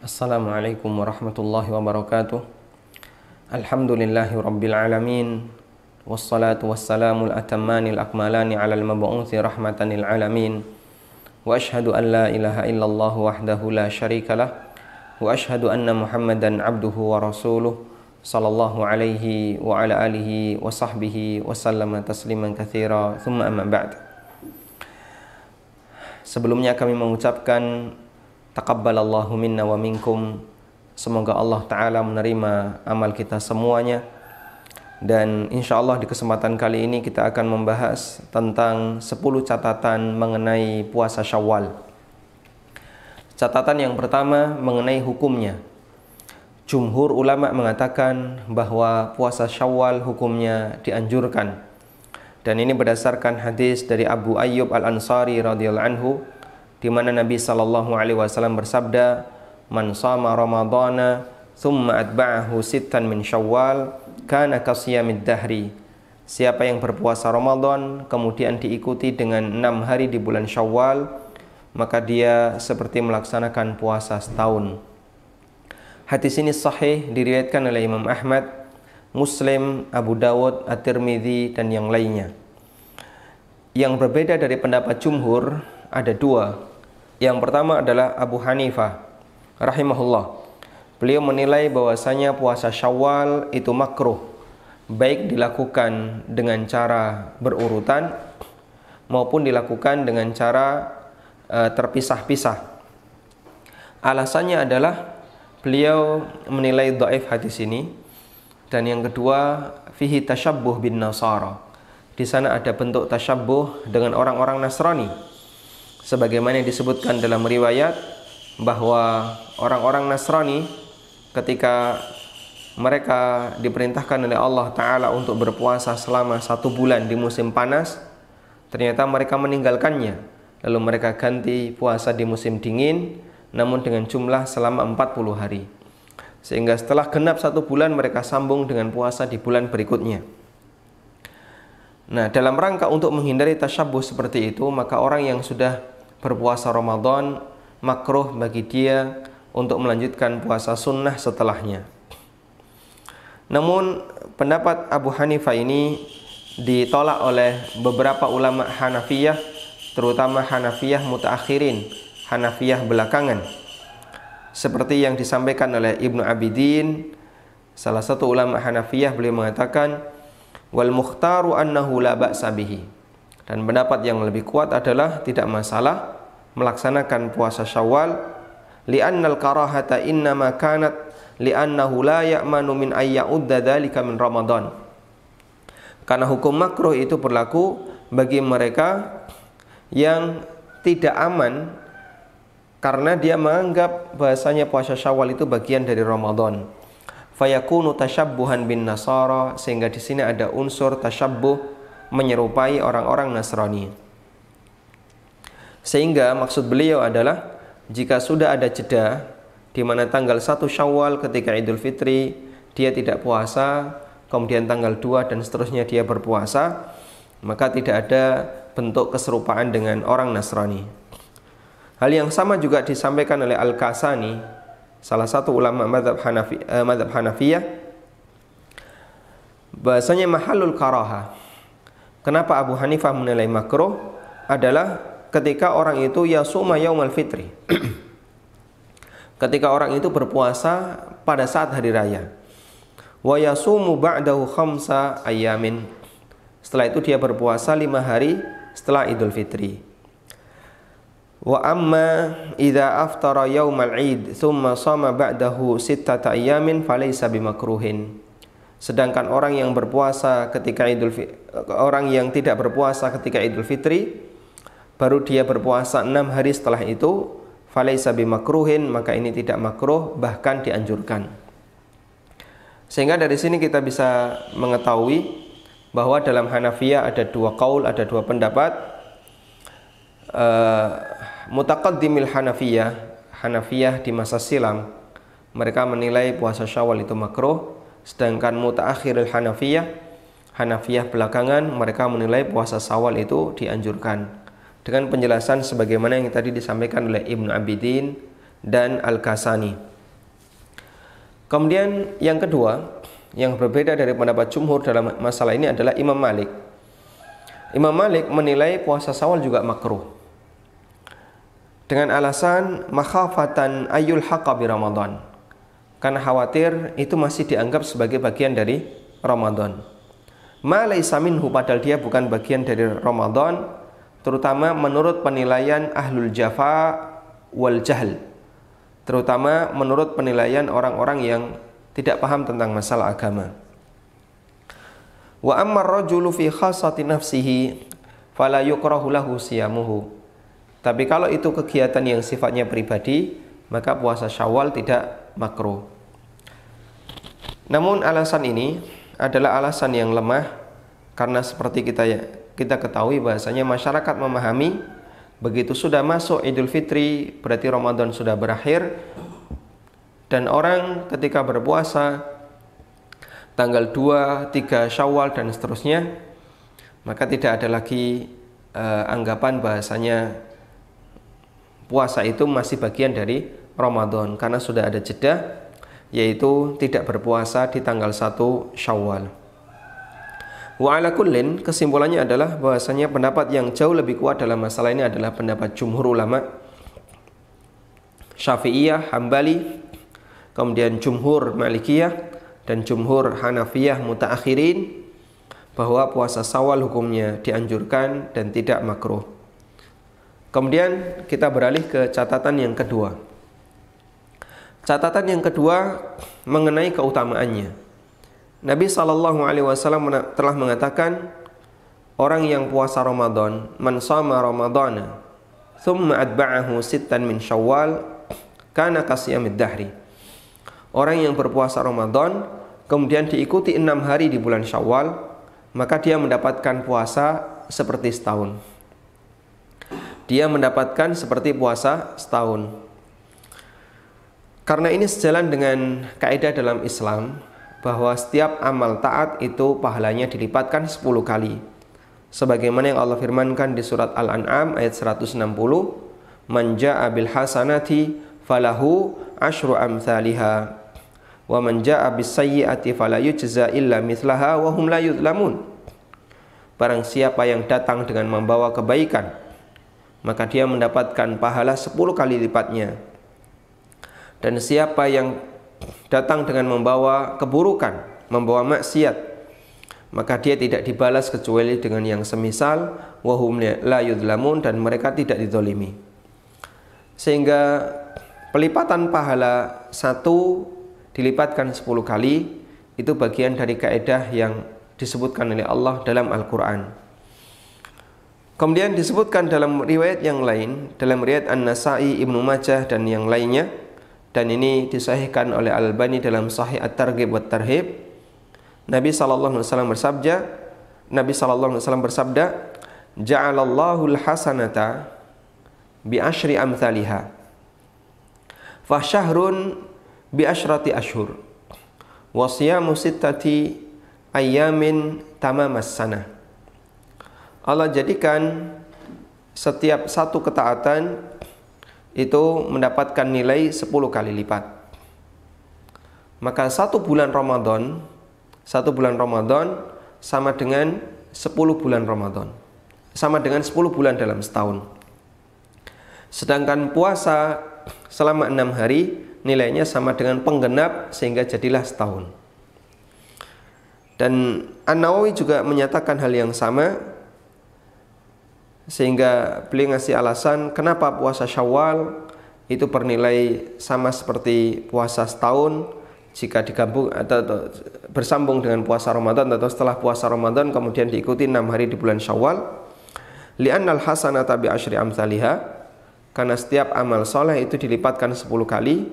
Assalamualaikum warahmatullahi wabarakatuh. Alhamdulillahi rabbil alamin. Wassalatu wassalamul atammanil akmalani alal mab'uthi rahmatan lil alamin. Wa ashhadu an la ilaha illallah wahdahu la syarikalah. Wa ashhadu anna Muhammadan abduhu wa rasuluh sallallahu alaihi wa ala alihi wa sahbihi wa sallama tasliman katsira. Tsumma amma ba'd. Sebelumnya kami mengucapkan taqabbalallahu minna wa minkum. Semoga Allah Ta'ala menerima amal kita semuanya. Dan insya Allah di kesempatan kali ini kita akan membahas tentang 10 catatan mengenai puasa Syawal. Catatan yang pertama mengenai hukumnya. Jumhur ulama mengatakan bahwa puasa Syawal hukumnya dianjurkan. Dan ini berdasarkan hadis dari Abu Ayyub Al-Ansari radhiyallahu anhu, di mana Nabi sallallahu alaihi wasallam bersabda, "Man shama Ramadhana thumma atba'ahu sittan min Syawal kana kasiyamid dahri." Siapa yang berpuasa Ramadan kemudian diikuti dengan 6 hari di bulan Syawal, maka dia seperti melaksanakan puasa setahun. Hadis ini sahih diriwayatkan oleh Imam Ahmad, Muslim, Abu Dawud, At-Tirmidzi dan yang lainnya. Yang berbeda dari pendapat jumhur ada dua. Yang pertama adalah Abu Hanifah rahimahullah. Beliau menilai bahwasanya puasa Syawal itu makruh, baik dilakukan dengan cara berurutan maupun dilakukan dengan cara terpisah-pisah. Alasannya adalah beliau menilai dhaif hadis ini, dan yang kedua fihi tasyabbuh bin Nasara. Di sana ada bentuk tasyabbuh dengan orang-orang Nasrani. Sebagaimana disebutkan dalam riwayat bahwa orang-orang Nasrani ketika mereka diperintahkan oleh Allah Ta'ala untuk berpuasa selama 1 bulan di musim panas, ternyata mereka meninggalkannya. Lalu mereka ganti puasa di musim dingin, namun dengan jumlah selama 40 hari. Sehingga setelah genap 1 bulan mereka sambung dengan puasa di bulan berikutnya. Nah, dalam rangka untuk menghindari tasyabbuh seperti itu, maka orang yang sudah berpuasa Ramadan makruh bagi dia untuk melanjutkan puasa sunnah setelahnya. Namun pendapat Abu Hanifah ini ditolak oleh beberapa ulama Hanafiyah, terutama Hanafiyah mutaakhirin, Hanafiyah belakangan. Seperti yang disampaikan oleh Ibnu Abidin, salah satu ulama Hanafiyah, beliau mengatakan wal mukhtaru annahu la ba'sa bihi. Dan pendapat yang lebih kuat adalah tidak masalah melaksanakan puasa Syawal, li'annal karahata innama kanat li'annahu la ya'manu min ayya'udda dzalika min Ramadan. Karena hukum makruh itu berlaku bagi mereka yang tidak aman karena dia menganggap bahasanya puasa Syawal itu bagian dari Ramadan. Fayakunu tasyabbuhan bin Nasara, sehingga di sini ada unsur tasyabbuh, menyerupai orang-orang Nasrani. Sehingga maksud beliau adalah jika sudah ada jeda di mana tanggal 1 Syawal ketika Idul Fitri dia tidak puasa, kemudian tanggal 2 dan seterusnya dia berpuasa, maka tidak ada bentuk keserupaan dengan orang Nasrani. Hal yang sama juga disampaikan oleh Al-Kasani, salah satu ulama mazhab Hanafiyah, bahasanya mahalul karaha. Kenapa Abu Hanifah menilai makruh adalah ketika orang itu yasuma yaumal fitri. Ketika orang itu berpuasa pada saat hari raya. Wa yasumu ba'dahu khamsa ayamin. Setelah itu dia berpuasa 5 hari setelah Idul Fitri. Wa amma idza aftara yaumal id thumma shama ba'dahu 6 ayamin falaysa bimakruhin. Sedangkan orang yang berpuasa ketika orang yang tidak berpuasa ketika Idul Fitri, baru dia berpuasa 6 hari setelah itu, falaisa bimakruhin, maka ini tidak makruh, bahkan dianjurkan. Sehingga dari sini kita bisa mengetahui bahwa dalam Hanafiyah ada 2 qaul, ada 2 pendapat. Mutaqaddimil Hanafiyah di masa silam, mereka menilai puasa Syawal itu makruh. Sedangkan mutaakhiril Hanafiyah belakangan, mereka menilai puasa Syawal itu dianjurkan. Dengan penjelasan sebagaimana yang tadi disampaikan oleh Ibnu Abidin dan Al-Kasani. Kemudian yang kedua, yang berbeda dari pendapat jumhur dalam masalah ini adalah Imam Malik. Imam Malik menilai puasa Syawal juga makruh dengan alasan makhafatan ayyul haqqa bi Ramadan, karena khawatir itu masih dianggap sebagai bagian dari Ramadan. Ma laisa minhu, padahal dia bukan bagian dari Ramadan, terutama menurut penilaian ahlul jafa wal jahl, terutama menurut penilaian orang-orang yang tidak paham tentang masalah agama. Wa ammar rajulu fi khassati nafsihi fala yukrahu lahu siyamuhu. Tapi kalau itu kegiatan yang sifatnya pribadi, maka puasa Syawal tidak makruh. Namun alasan ini adalah alasan yang lemah, karena seperti kita ketahui bahasanya masyarakat memahami begitu sudah masuk Idul Fitri berarti Ramadan sudah berakhir, dan orang ketika berpuasa tanggal 2, 3 Syawal dan seterusnya, maka tidak ada lagi anggapan bahasanya puasa itu masih bagian dari Ramadan, karena sudah ada jeda, yaitu tidak berpuasa di tanggal 1 Syawal. Wa ala kullin, kesimpulannya adalah bahasanya pendapat yang jauh lebih kuat dalam masalah ini adalah pendapat jumhur ulama Syafi'iyah, Hambali, kemudian jumhur Malikiyah dan jumhur Hanafiyah mutaakhirin, bahwa puasa Syawal hukumnya dianjurkan dan tidak makruh. Kemudian kita beralih ke catatan yang kedua. Catatan yang kedua mengenai keutamaannya. Nabi SAW telah mengatakan, orang yang puasa Ramadan, man shama Ramadana thumma atba'ahu sittan min Syawal kana kasiyamid dahri. Orang yang berpuasa Ramadan kemudian diikuti 6 hari di bulan Syawal, maka dia mendapatkan puasa seperti setahun. Dia mendapatkan seperti puasa setahun. Karena ini sejalan dengan kaidah dalam Islam bahwa setiap amal taat itu pahalanya dilipatkan 10 kali. Sebagaimana yang Allah firmankan di surat Al-An'am ayat 160, "Man jaa'a bil hasanati falahu asyru amsalihha wa man jaa'a bis sayyi'ati fala yujza illa mithlaha wa hum la yuzlamun." Barang siapa yang datang dengan membawa kebaikan, maka dia mendapatkan pahala 10 kali lipatnya. Dan siapa yang datang dengan membawa keburukan, membawa maksiat, maka dia tidak dibalas kecuali dengan yang semisal, wa hum la yuzlamun, dan mereka tidak dizalimi. Sehingga pelipatan pahala 1 dilipatkan 10 kali, itu bagian dari kaidah yang disebutkan oleh Allah dalam Al-Quran. Kemudian disebutkan dalam riwayat yang lain, dalam riwayat An-Nasa'i, Ibnu Majah dan yang lainnya, dan ini disahihkan oleh Al-Albani dalam Sahih At-Targhib wa Tarhib. Nabi sallallahu alaihi wasallam bersabda, "Ja'alallahu al-hasanata bi asyri amthaliha. Fa syahrun bi asyrati asyhur. Wa siyamu sittati ayyamin tamamas sanah." Allah jadikan setiap satu ketaatan itu mendapatkan nilai 10 kali lipat. Maka satu bulan Ramadan sama dengan 10 bulan Ramadan, sama dengan 10 bulan dalam setahun. Sedangkan puasa selama 6 hari nilainya sama dengan penggenap, sehingga jadilah setahun. Dan An-Nawawi juga menyatakan hal yang sama, sehingga beliau ngasih alasan kenapa puasa Syawal itu bernilai sama seperti puasa setahun jika digabung atau bersambung dengan puasa Ramadan, atau setelah puasa Ramadan kemudian diikuti 6 hari di bulan Syawal. Li'annal hasanata bi asyri amsalihha, karena setiap amal soleh itu dilipatkan 10 kali.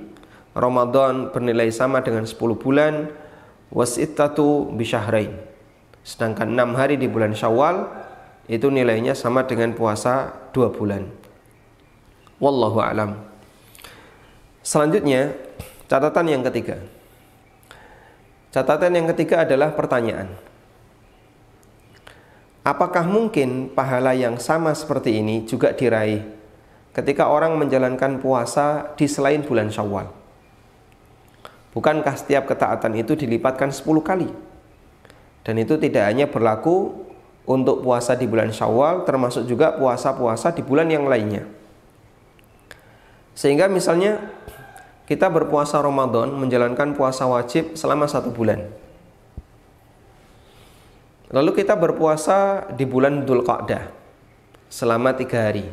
Ramadan bernilai sama dengan 10 bulan, wasittatu bi syahrain. Sedangkan 6 hari di bulan Syawal itu nilainya sama dengan puasa 2 bulan. Wallahu a'lam. Selanjutnya, catatan yang ketiga. Catatan yang ketiga adalah pertanyaan. Apakah mungkin pahala yang sama seperti ini juga diraih ketika orang menjalankan puasa di selain bulan Syawal? Bukankah setiap ketaatan itu dilipatkan 10 kali? Dan itu tidak hanya berlaku untuk puasa di bulan Syawal, termasuk juga puasa-puasa di bulan yang lainnya. Sehingga misalnya kita berpuasa Ramadan, menjalankan puasa wajib selama 1 bulan. Lalu kita berpuasa di bulan Dzulqa'dah selama 3 hari.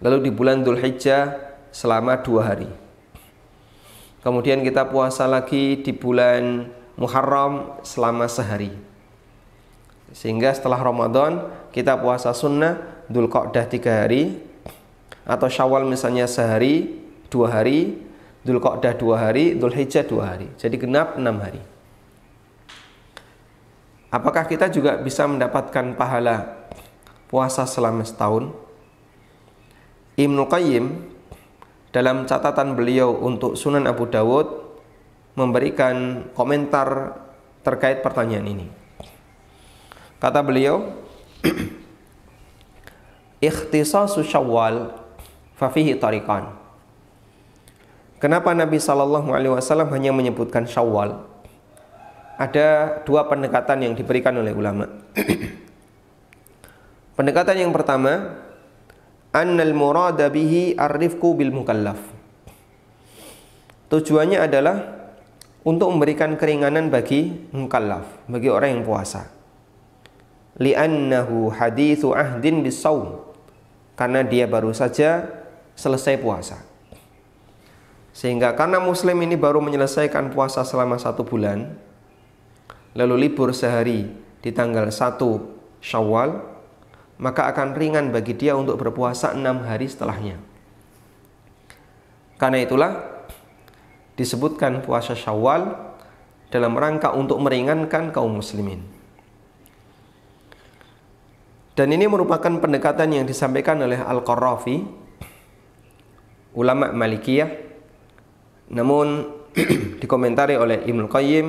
Lalu di bulan Dzulhijjah selama 2 hari. Kemudian kita puasa lagi di bulan Muharram selama sehari. Sehingga setelah Ramadan kita puasa sunnah Dzulqa'dah 3 hari, atau Syawal misalnya sehari, 2 hari, Dzulqa'dah 2 hari, Dzulhijjah 2 hari. Jadi genap 6 hari. Apakah kita juga bisa mendapatkan pahala puasa selama setahun? Ibnu Qayyim dalam catatan beliau untuk Sunan Abu Dawud memberikan komentar terkait pertanyaan ini. Kata beliau, ikhtisasu Syawal fa fihi tariqan. Kenapa Nabi SAW hanya menyebutkan Syawal? Ada 2 pendekatan yang diberikan oleh ulama. Pendekatan yang pertama, annal murada bihi ar-rifqu bil mukallaf. Tujuannya adalah untuk memberikan keringanan bagi mukallaf, bagi orang yang puasa. Li'annahu hadithu ahdin bis-shaum. Karena dia baru saja selesai puasa. Sehingga karena muslim ini baru menyelesaikan puasa selama 1 bulan, lalu libur sehari di tanggal 1 Syawal, maka akan ringan bagi dia untuk berpuasa 6 hari setelahnya. Karena itulah disebutkan puasa Syawal dalam rangka untuk meringankan kaum muslimin. Dan ini merupakan pendekatan yang disampaikan oleh Al-Qarrafi, ulama Malikiyah, namun dikomentari oleh Ibnu Qayyim,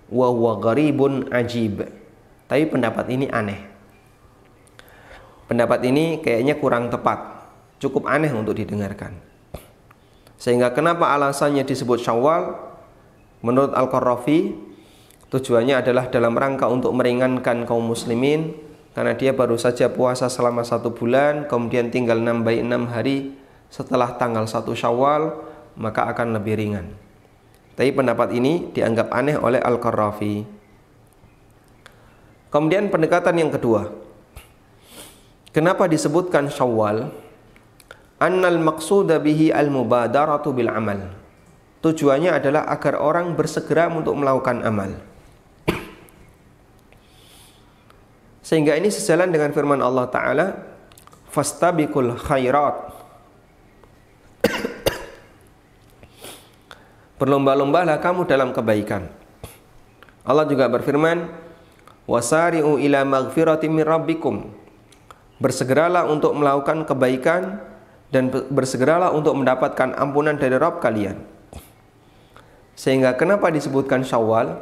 wa huwa gharibun ajib. Tapi pendapat ini aneh. Pendapat ini kayaknya kurang tepat, cukup aneh untuk didengarkan. Sehingga kenapa alasannya disebut Syawal? Menurut Al-Qarrafi, tujuannya adalah dalam rangka untuk meringankan kaum muslimin, karena dia baru saja puasa selama 1 bulan, kemudian tinggal 6 hari setelah tanggal 1 Syawal, maka akan lebih ringan. Tapi pendapat ini dianggap aneh oleh Al-Qarrafi. Kemudian pendekatan yang kedua, kenapa disebutkan Syawal? Annal maqsuda bihi al-mubadaratu bil amal. Tujuannya adalah agar orang bersegera untuk melakukan amal. Sehingga ini sejalan dengan firman Allah Ta'ala, fastabiqul khairat. Berlomba-lombalah kamu dalam kebaikan. Allah juga berfirman, wasari'u ila maghfiratin min rabbikum. Bersegeralah untuk melakukan kebaikan dan bersegeralah untuk mendapatkan ampunan dari Rabb kalian. Sehingga kenapa disebutkan Syawal?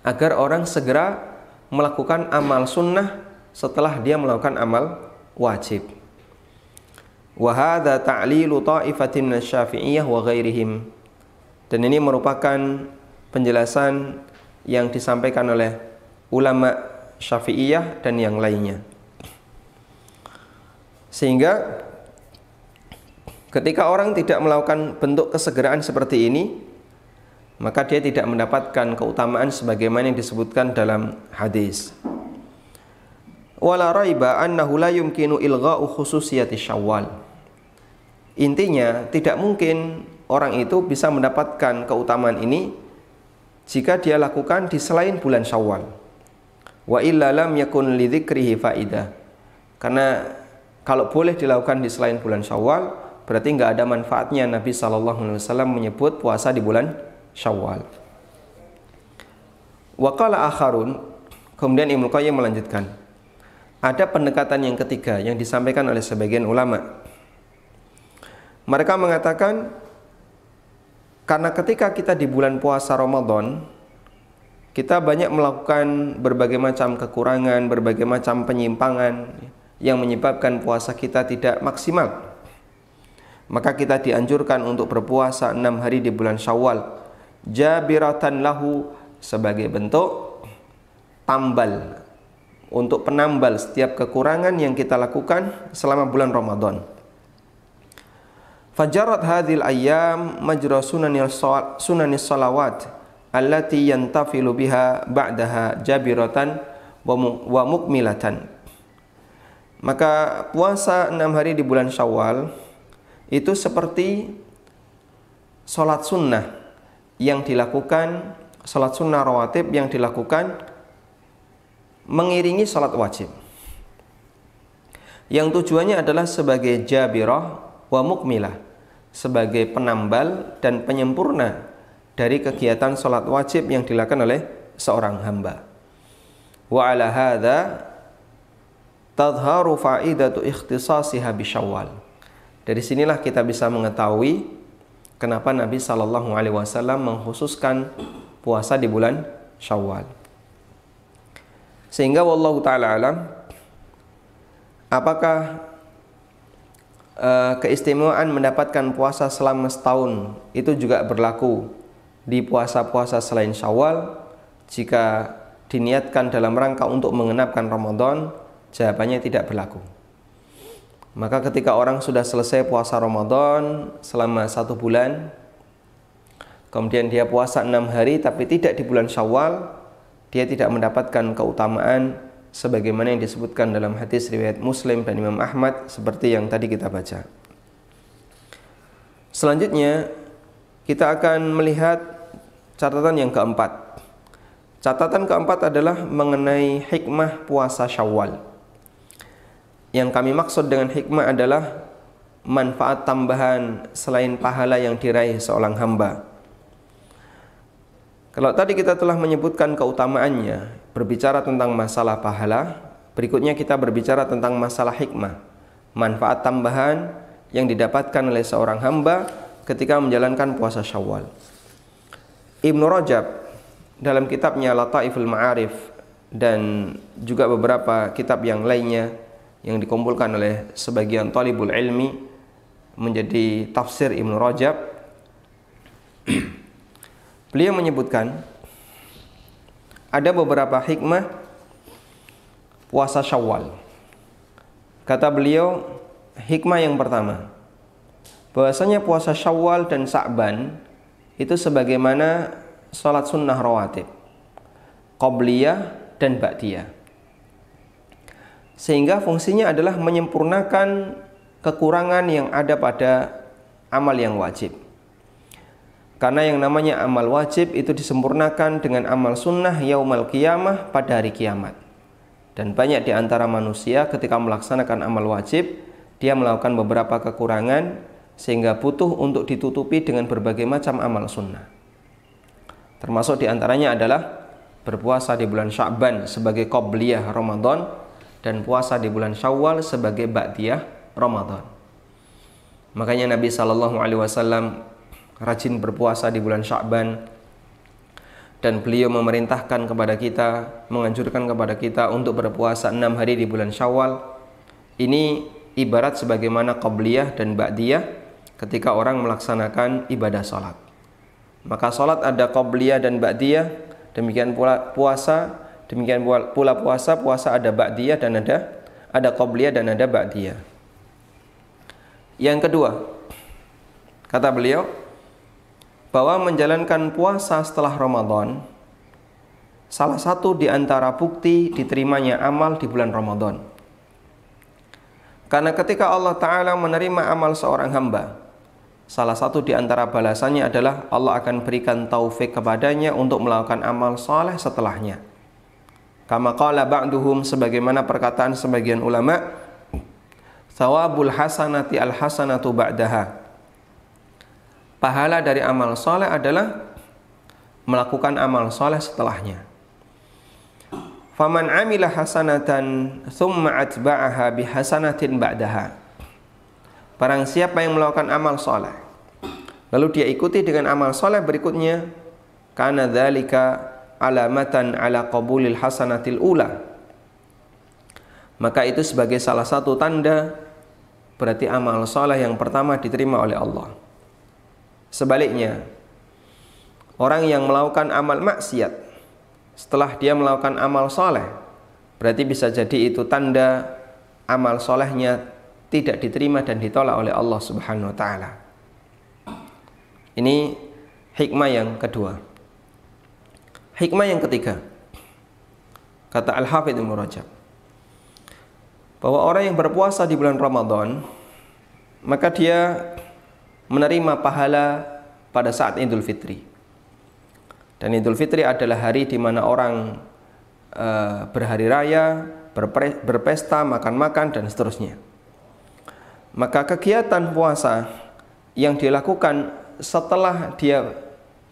Agar orang segera melakukan amal sunnah setelah dia melakukan amal wajib. Wa hadza ta'lilu ta'ifatin minasy-Syafi'iyah wa ghairihim. Dan ini merupakan penjelasan yang disampaikan oleh ulama Syafi'iyah dan yang lainnya. Sehingga ketika orang tidak melakukan bentuk kesegeraan seperti ini, maka dia tidak mendapatkan keutamaan sebagaimana yang disebutkan dalam hadis. Wala raiba annahu la yumkinu ilgha'u khususiyati Syawal. Intinya, tidak mungkin orang itu bisa mendapatkan keutamaan ini jika dia lakukan di selain bulan Syawal. Wa illa lam yakun li dzikrihi faidah. Karena kalau boleh dilakukan di selain bulan Syawal, berarti nggak ada manfaatnya Nabi SAW menyebut puasa di bulan Syawal. Wa qala akharun, kemudian Ibnu Qayyim melanjutkan, ada pendekatan yang ketiga yang disampaikan oleh sebagian ulama. Mereka mengatakan, karena ketika kita di bulan puasa Ramadan, kita banyak melakukan berbagai macam kekurangan, berbagai macam penyimpangan yang menyebabkan puasa kita tidak maksimal. maka kita dianjurkan untuk berpuasa 6 hari di bulan Syawal, jabiratan lahu, sebagai bentuk tambal, untuk penambal setiap kekurangan yang kita lakukan selama bulan Ramadan. Fajarat hadhil ayyam majra sunanis salawat allati yantafilu biha ba'daha jabiratan wa mukmilatan. Maka puasa 6 hari di bulan Syawal itu seperti sholat sunnah yang dilakukan, sholat sunnah rawatib yang dilakukan mengiringi sholat wajib, yang tujuannya adalah sebagai jabirah wa mukmilah, sebagai penambal dan penyempurna dari kegiatan sholat wajib yang dilakukan oleh seorang hamba. Wa ala hadza tadharu faidatu ikhtisasiha bi Syawal. Dari sinilah kita bisa mengetahui kenapa Nabi sallallahu alaihi wasallam mengkhususkan puasa di bulan Syawal. Sehingga wallahu taala alam, apakah keistimewaan mendapatkan puasa selama setahun itu juga berlaku di puasa-puasa selain Syawal jika diniatkan dalam rangka untuk mengenapkan Ramadan? Jawabannya tidak berlaku. Maka ketika orang sudah selesai puasa Ramadan selama 1 bulan, kemudian dia puasa 6 hari tapi tidak di bulan Syawal, dia tidak mendapatkan keutamaan sebagaimana yang disebutkan dalam hadis riwayat Muslim dan Imam Ahmad seperti yang tadi kita baca. Selanjutnya kita akan melihat catatan yang keempat. Catatan keempat adalah mengenai hikmah puasa Syawal. Yang kami maksud dengan hikmah adalah manfaat tambahan selain pahala yang diraih seorang hamba. Kalau tadi kita telah menyebutkan keutamaannya, berbicara tentang masalah pahala, berikutnya kita berbicara tentang masalah hikmah, manfaat tambahan yang didapatkan oleh seorang hamba ketika menjalankan puasa Syawal. Ibnu Rajab dalam kitabnya Lataiful Ma'arif dan juga beberapa kitab yang lainnya yang dikumpulkan oleh sebagian talibul ilmi menjadi tafsir Ibnu Rajab, beliau menyebutkan ada beberapa hikmah puasa Syawal. Kata beliau, hikmah yang pertama, bahwasanya puasa Syawal dan Sa'ban itu sebagaimana salat sunnah rawatib, qabliyah dan ba'diyah. Sehingga fungsinya adalah menyempurnakan kekurangan yang ada pada amal yang wajib. Karena yang namanya amal wajib itu disempurnakan dengan amal sunnah yaumal qiyamah, pada hari kiamat. Dan banyak di antara manusia ketika melaksanakan amal wajib, dia melakukan beberapa kekurangan sehingga butuh untuk ditutupi dengan berbagai macam amal sunnah. Termasuk di antaranya adalah berpuasa di bulan Sya'ban sebagai qabliyah Ramadan dan puasa di bulan Syawal sebagai ba'diyah Ramadan. Makanya Nabi SAW rajin berpuasa di bulan Sya'ban, dan beliau memerintahkan kepada kita, menganjurkan kepada kita untuk berpuasa 6 hari di bulan Syawal. Ini ibarat sebagaimana qabliyah dan ba'diyah ketika orang melaksanakan ibadah salat. Maka salat ada qabliyah dan ba'diyah, demikian pula puasa. Demikian pula puasa ada ba'diyah dan ada qabliyah dan ada ba'diyah. Yang kedua, kata beliau, bahwa menjalankan puasa setelah Ramadan salah satu di antara bukti diterimanya amal di bulan Ramadan. Karena ketika Allah Ta'ala menerima amal seorang hamba, salah satu di antara balasannya adalah Allah akan berikan taufik kepadanya untuk melakukan amal saleh setelahnya. Kama qala ba'duhum, sebagaimana perkataan sebagian ulama, thawabul hasanati al hasanatu ba'daha. Pahala dari amal soleh adalah melakukan amal soleh setelahnya. Faman amila hasanatan thumma atba'aha bihasanatin ba'daha. Barang siapa yang melakukan amal soleh lalu dia ikuti dengan amal soleh berikutnya, kana dzalika alamatan ala qabulil hasanatil ula, maka itu sebagai salah satu tanda berarti amal soleh yang pertama diterima oleh Allah. Sebaliknya, orang yang melakukan amal maksiat setelah dia melakukan amal soleh, berarti bisa jadi itu tanda amal solehnya tidak diterima dan ditolak oleh Allah Subhanahu wa ta'ala. Ini hikmah yang kedua. Hikmah yang ketiga, kata Al-Hafidz Ibnu Rajab, bahwa orang yang berpuasa di bulan Ramadan, maka dia menerima pahala pada saat Idul Fitri. Dan Idul Fitri adalah hari di mana orang berhari raya, berpesta, makan-makan, dan seterusnya. Maka kegiatan puasa yang dilakukan setelah dia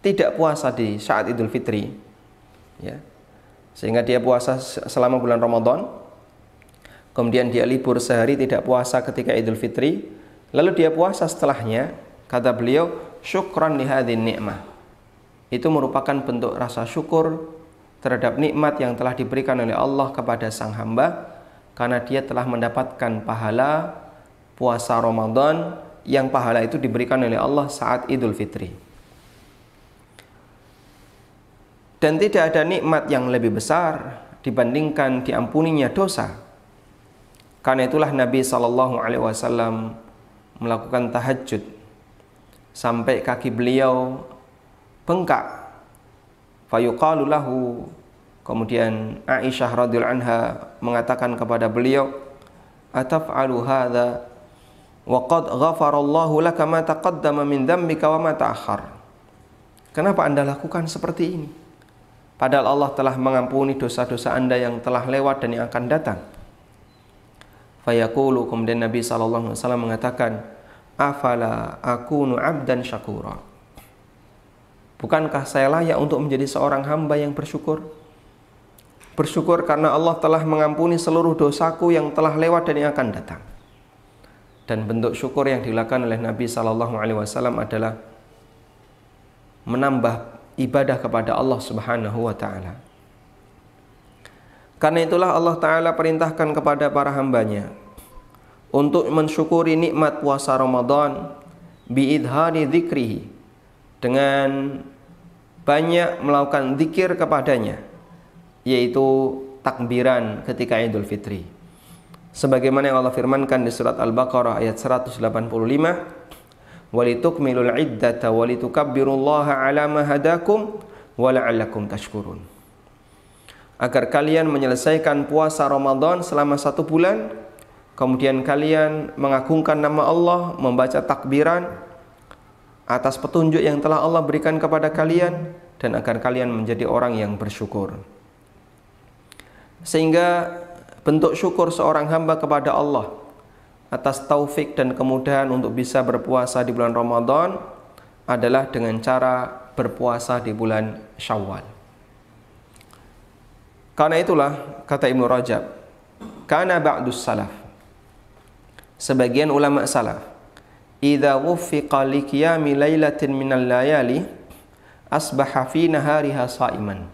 tidak puasa di saat Idul Fitri, ya, sehingga dia puasa selama bulan Ramadan, kemudian dia libur sehari tidak puasa ketika Idul Fitri, lalu dia puasa setelahnya, kata beliau, syukran li hadhin ni'mah. Itu merupakan bentuk rasa syukur terhadap nikmat yang telah diberikan oleh Allah kepada sang hamba, karena dia telah mendapatkan pahala puasa Ramadan yang pahala itu diberikan oleh Allah saat Idul Fitri. Dan tidak ada nikmat yang lebih besar dibandingkan diampuninya dosa. Karena itulah Nabi SAW melakukan tahajud sampai kaki beliau bengkak. Fayuqalu lahu, kemudian Aisyah radhiyallahu anha mengatakan kepada beliau, ataf'alu hadza wa qad ghafarallahu laka ma taqaddama min dhanbika wa ma ta'akhkhar. Kenapa Anda lakukan seperti ini? Padahal Allah telah mengampuni dosa-dosa Anda yang telah lewat dan yang akan datang. Fayaqulu, kemudian Nabi SAW mengatakan, afala akunu abdan syakura. Bukankah saya layak untuk menjadi seorang hamba yang bersyukur? Bersyukur karena Allah telah mengampuni seluruh dosaku yang telah lewat dan yang akan datang. Dan bentuk syukur yang dilakukan oleh Nabi SAW adalah menambah ibadah kepada Allah Subhanahu wa ta'ala. Karena itulah Allah Ta'ala perintahkan kepada para hambanya untuk mensyukuri nikmat puasa Ramadan biidhari dzikrihi, dengan banyak melakukan zikir kepadanya, yaitu takbiran ketika Idul Fitri. Sebagaimana yang Allah firmankan di surat Al-Baqarah ayat 185, walitukmilul iddata walitukabbirullaha ala ma hadakum wa la'allakum tashkurun. Agar kalian menyelesaikan puasa Ramadan selama 1 bulan, kemudian kalian mengagungkan nama Allah, membaca takbiran atas petunjuk yang telah Allah berikan kepada kalian, dan agar kalian menjadi orang yang bersyukur. Sehingga bentuk syukur seorang hamba kepada Allah atas taufik dan kemudahan untuk bisa berpuasa di bulan Ramadan adalah dengan cara berpuasa di bulan Syawal. Karena itulah, kata Ibnu Rajab, kana ba'dus salaf, sebagian ulama salaf, idza wuffiqa li qiyami lailatin minal layali asbaha fi nahariha sha'iman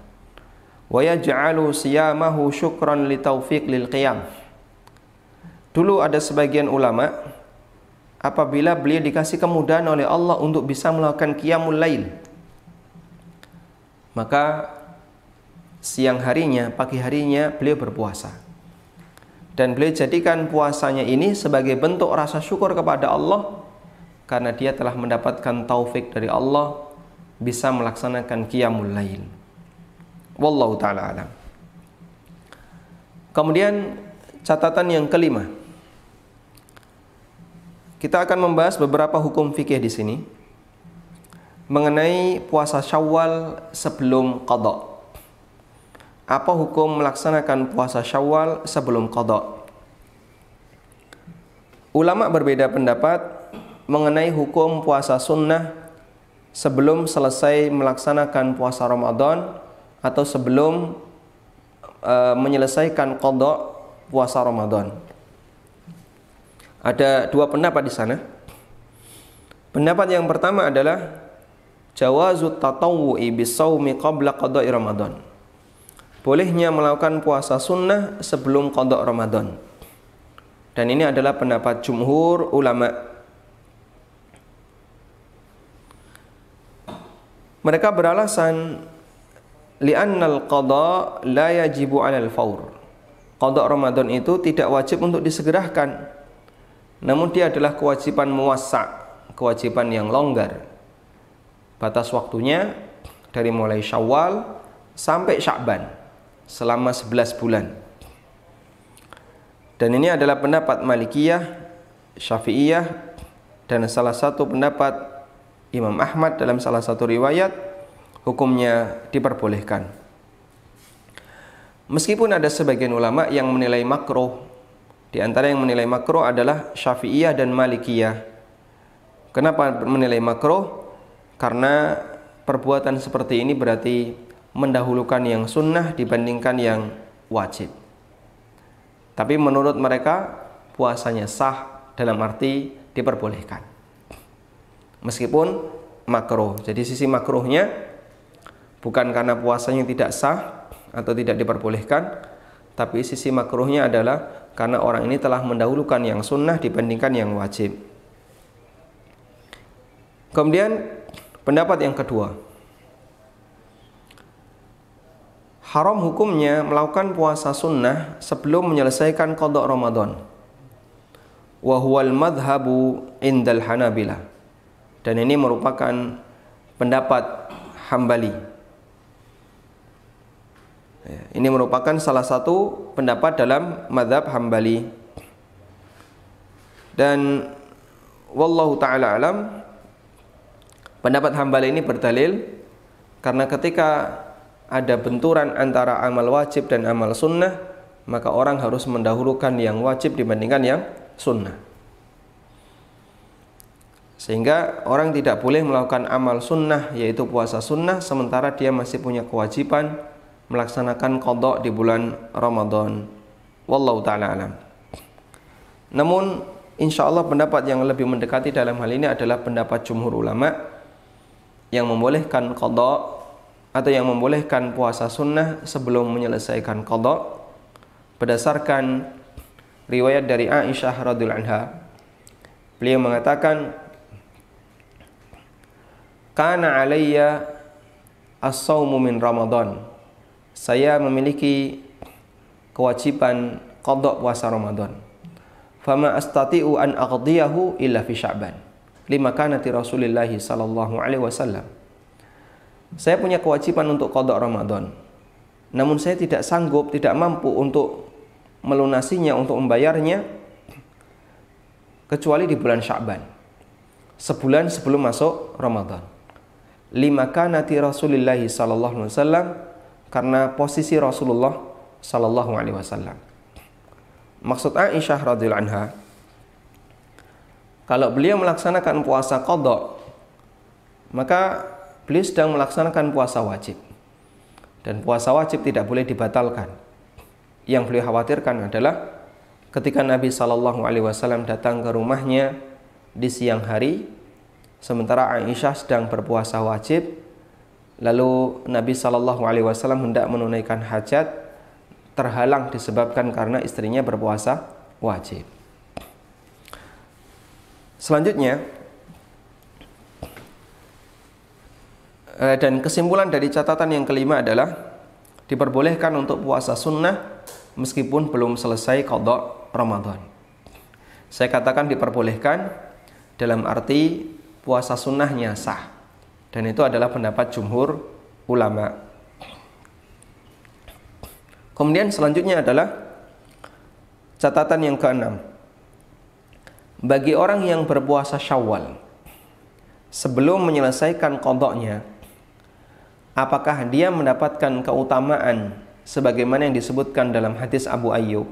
wa yaj'alu siyamahu syukran li taufiq lil qiyam. Dulu ada sebagian ulama, apabila beliau dikasih kemudahan oleh Allah untuk bisa melakukan qiyamul lail, maka siang harinya, pagi harinya beliau berpuasa. Dan beliau jadikan puasanya ini sebagai bentuk rasa syukur kepada Allah, karena dia telah mendapatkan taufik dari Allah bisa melaksanakan qiyamul lail. Wallahu ta'ala alam. Kemudian catatan yang kelima, kita akan membahas beberapa hukum fikih di sini mengenai puasa Syawal sebelum qada. Apa hukum melaksanakan puasa Syawal sebelum qada? Ulama berbeda pendapat mengenai hukum puasa sunnah sebelum selesai melaksanakan puasa Ramadan atau sebelum menyelesaikan qada puasa Ramadan. Ada 2 pendapat di sana. Pendapat yang pertama adalah jawazut tatawwu'i bisawmi qabla qada'i Ramadan. Bolehnya melakukan puasa sunnah sebelum qada Ramadan. Dan ini adalah pendapat jumhur ulama. Mereka beralasan li'annal qada la yajibu 'alal faur. Qada Ramadan itu tidak wajib untuk disegerakan. Namun dia adalah kewajiban muwassa', kewajiban yang longgar. Batas waktunya dari mulai Syawal sampai Sya'ban selama 11 bulan. Dan ini adalah pendapat Malikiyah, Syafi'iyah, dan salah satu pendapat Imam Ahmad dalam salah satu riwayat hukumnya diperbolehkan. Meskipun ada sebagian ulama yang menilai makruh. Di antara yang menilai makruh adalah Syafi'iyah dan Malikiyah. Kenapa menilai makruh? Karena perbuatan seperti ini berarti mendahulukan yang sunnah dibandingkan yang wajib. Tapi menurut mereka puasanya sah dalam arti diperbolehkan. Meskipun makruh. Jadi sisi makruhnya bukan karena puasanya tidak sah atau tidak diperbolehkan, tapi sisi makruhnya adalah karena orang ini telah mendahulukan yang sunnah dibandingkan yang wajib. Kemudian pendapat yang kedua, haram hukumnya melakukan puasa sunnah sebelum menyelesaikan qada Ramadan. Wa huwal madhhabu indal Hanabilah. Dan ini merupakan pendapat Hambali. Ini merupakan salah satu pendapat dalam mazhab Hambali. Dan wallahu taala alam, pendapat Hambali ini berdalil karena ketika ada benturan antara amal wajib dan amal sunnah, maka orang harus mendahulukan yang wajib dibandingkan yang sunnah. Sehingga orang tidak boleh melakukan amal sunnah, yaitu puasa sunnah, sementara dia masih punya kewajiban melaksanakan qada di bulan Ramadan. Wallahu ta'ala alam. Namun insya Allah pendapat yang lebih mendekati dalam hal ini adalah pendapat jumhur ulama yang membolehkan qada atau yang membolehkan puasa sunnah sebelum menyelesaikan qada berdasarkan riwayat dari Aisyah radhiyallahu anha. Beliau mengatakan, "Kana alayya as-shaumu min Ramadan." Saya memiliki kewajiban qada puasa Ramadan. Fama astati'u an aqdiyahu illa fi Sya'ban. Lima kanati Rasulillah sallallahu alaihi wasallam. Saya punya kewajiban untuk qada Ramadan. Namun saya tidak sanggup, tidak mampu untuk melunasinya, untuk membayarnya kecuali di bulan Sya'ban. Sebulan sebelum masuk Ramadan. Lima kanati Rasulillah sallallahu alaihi wasallam, karena posisi Rasulullah sallallahu alaihi wasallam. Maksud Aisyah radhiyallahu anha, kalau beliau melaksanakan puasa qada, maka beliau sedang melaksanakan puasa wajib. Dan puasa wajib tidak boleh dibatalkan. Yang beliau khawatirkan adalah ketika Nabi sallallahu alaihi wasallam datang ke rumahnya di siang hari, sementara Aisyah sedang berpuasa wajib, lalu Nabi sallallahu alaihi wasallam hendak menunaikan hajat, terhalang disebabkan karena istrinya berpuasa wajib. Selanjutnya, dan kesimpulan dari catatan yang kelima adalah diperbolehkan untuk puasa sunnah meskipun belum selesai qada Ramadan. Saya katakan diperbolehkan dalam arti puasa sunnahnya sah, dan itu adalah pendapat jumhur ulama. Kemudian selanjutnya adalah catatan yang keenam. Bagi orang yang berpuasa Syawal sebelum menyelesaikan qadanya, apakah dia mendapatkan keutamaan sebagaimana yang disebutkan dalam hadis Abu Ayyub,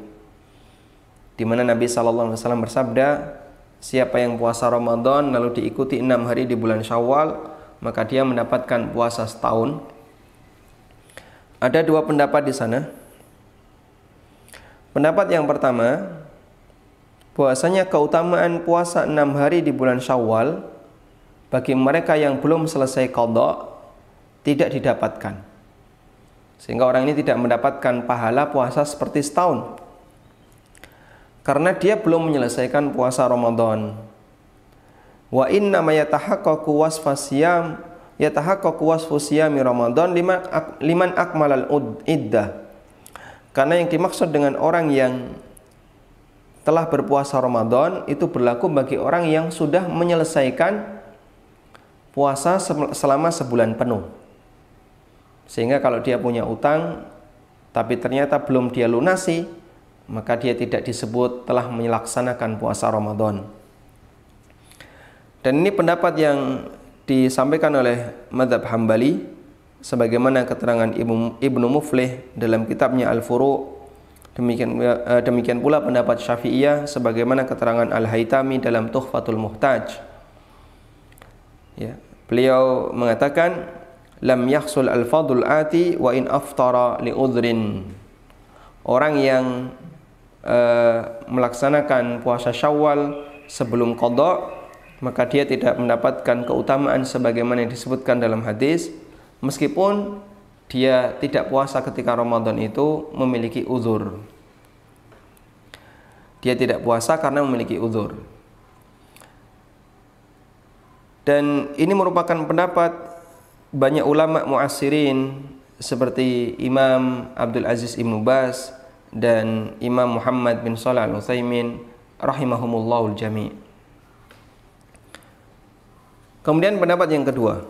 di mana Nabi SAW bersabda, siapa yang puasa Ramadan lalu diikuti 6 hari di bulan Syawal, maka dia mendapatkan puasa setahun. Ada dua pendapat di sana. Pendapat yang pertama, bahwasanya keutamaan puasa 6 hari di bulan Syawal bagi mereka yang belum selesai qada tidak didapatkan, sehingga orang ini tidak mendapatkan pahala puasa seperti setahun. karena dia belum menyelesaikan puasa Ramadan. Wa inna ma yatahaqqaqu wasfu siyami Ramadan liman akmalal iddah. Karena yang dimaksud dengan orang yang telah berpuasa Ramadan itu berlaku bagi orang yang sudah menyelesaikan puasa selama sebulan penuh. Sehingga kalau dia punya utang tapi ternyata belum dia lunasi, maka dia tidak disebut telah melaksanakan puasa Ramadan. Dan ini pendapat yang disampaikan oleh mazhab Hambali sebagaimana keterangan Ibnu Muflih dalam kitabnya Al-Furu'. Demikian pula pendapat Syafi'iyah sebagaimana keterangan Al-Haytami dalam Tuhfatul Muhtaj. Ya, beliau mengatakan lam yahsul al-fadul ati wa in aftara li udhrin. Orang yang melaksanakan puasa Syawal sebelum qada, maka dia tidak mendapatkan keutamaan sebagaimana yang disebutkan dalam hadis, meskipun dia tidak puasa ketika Ramadan itu memiliki uzur. Dia tidak puasa karena memiliki uzur. Dan ini merupakan pendapat banyak ulama mu'asirin seperti Imam Abdul Aziz Ibnu Baz dan Imam Muhammad bin Shalih Al-Utsaimin rahimahumullahul jami'. Kemudian pendapat yang kedua.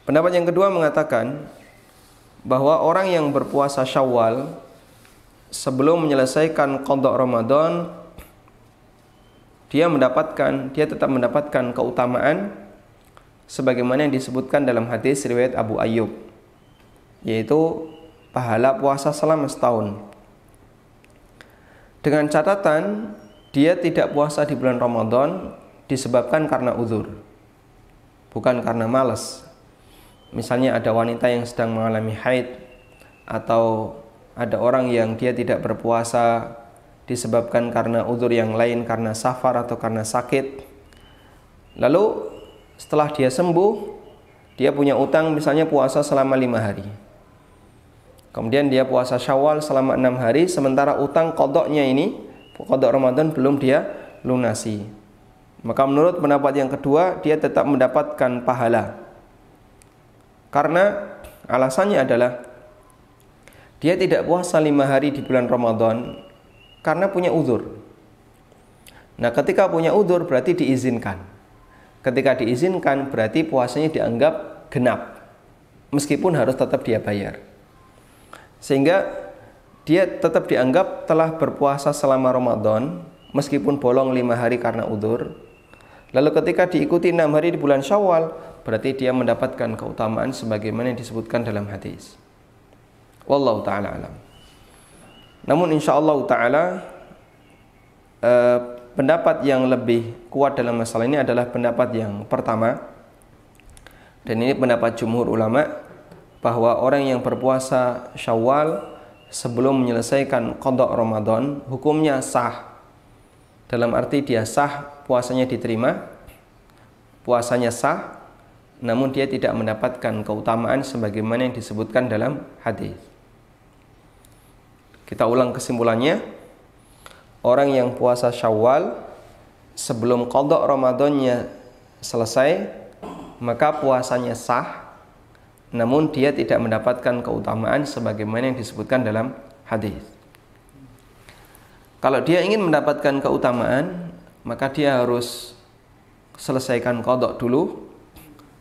Pendapat yang kedua mengatakan bahwa orang yang berpuasa Syawal sebelum menyelesaikan qada Ramadan, dia tetap mendapatkan keutamaan sebagaimana yang disebutkan dalam hadis riwayat Abu Ayyub, yaitu pahala puasa selama setahun. Dengan catatan dia tidak puasa di bulan Ramadan disebabkan karena uzur, bukan karena malas. Misalnya ada wanita yang sedang mengalami haid, atau ada orang yang dia tidak berpuasa disebabkan karena uzur yang lain, karena safar atau karena sakit. Lalu setelah dia sembuh, dia punya utang misalnya puasa selama 5 hari. Kemudian dia puasa Syawal selama 6 hari, sementara utang qadanya ini, qada Ramadan belum dia lunasi. Maka menurut pendapat yang kedua, dia tetap mendapatkan pahala. Karena alasannya adalah dia tidak puasa 5 hari di bulan Ramadan karena punya uzur. Nah, ketika punya uzur berarti diizinkan. Ketika diizinkan berarti puasanya dianggap genap, meskipun harus tetap dia bayar. Sehingga dia tetap dianggap telah berpuasa selama Ramadan meskipun bolong 5 hari karena uzur. Lalu ketika diikuti 6 hari di bulan Syawal, berarti dia mendapatkan keutamaan sebagaimana yang disebutkan dalam hadis. Wallahu ta'ala alam. Namun insyaallah ta'ala pendapat yang lebih kuat dalam masalah ini adalah pendapat yang pertama. Dan ini pendapat jumhur ulama, bahwa orang yang berpuasa Syawal sebelum menyelesaikan qada Ramadan hukumnya sah. Dalam arti dia sah, puasanya diterima, puasanya sah, namun dia tidak mendapatkan keutamaan sebagaimana yang disebutkan dalam hadis. Kita ulang kesimpulannya. Orang yang puasa Syawal sebelum qada Ramadannya selesai, maka puasanya sah, namun dia tidak mendapatkan keutamaan sebagaimana yang disebutkan dalam hadis. Kalau dia ingin mendapatkan keutamaan, maka dia harus selesaikan qada dulu,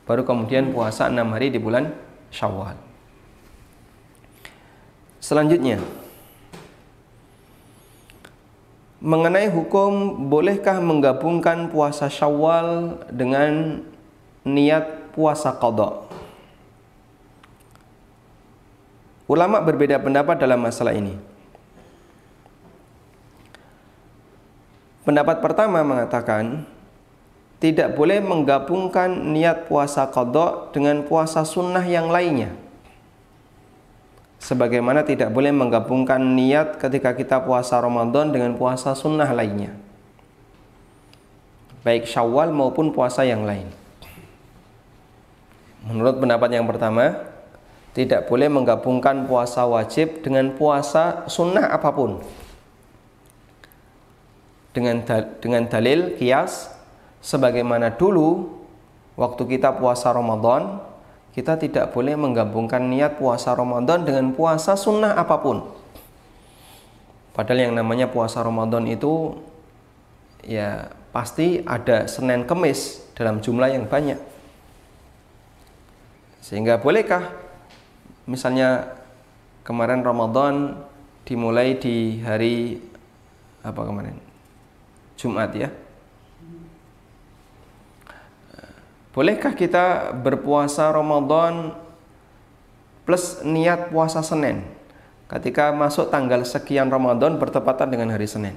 baru kemudian puasa 6 hari di bulan Syawal. Selanjutnya, mengenai hukum bolehkah menggabungkan puasa Syawal dengan niat puasa qada. Ulama berbeda pendapat dalam masalah ini. Pendapat pertama mengatakan tidak boleh menggabungkan niat puasa qada dengan puasa sunnah yang lainnya. Sebagaimana tidak boleh menggabungkan niat ketika kita puasa Ramadan dengan puasa sunnah lainnya, baik Syawal maupun puasa yang lain. Menurut pendapat yang pertama, tidak boleh menggabungkan puasa wajib dengan puasa sunnah apapun. dengan dalil qiyas, sebagaimana dulu waktu kita puasa Ramadan, kita tidak boleh menggabungkan niat puasa Ramadan dengan puasa sunnah apapun. Padahal yang namanya puasa Ramadan itu ya pasti ada Senin Kemis dalam jumlah yang banyak. Sehingga bolehkah misalnya kemarin Ramadan dimulai di hari apa kemarin? Jumat ya. Bolehkah kita berpuasa Ramadan plus niat puasa Senin ketika masuk tanggal sekian Ramadan bertepatan dengan hari Senin?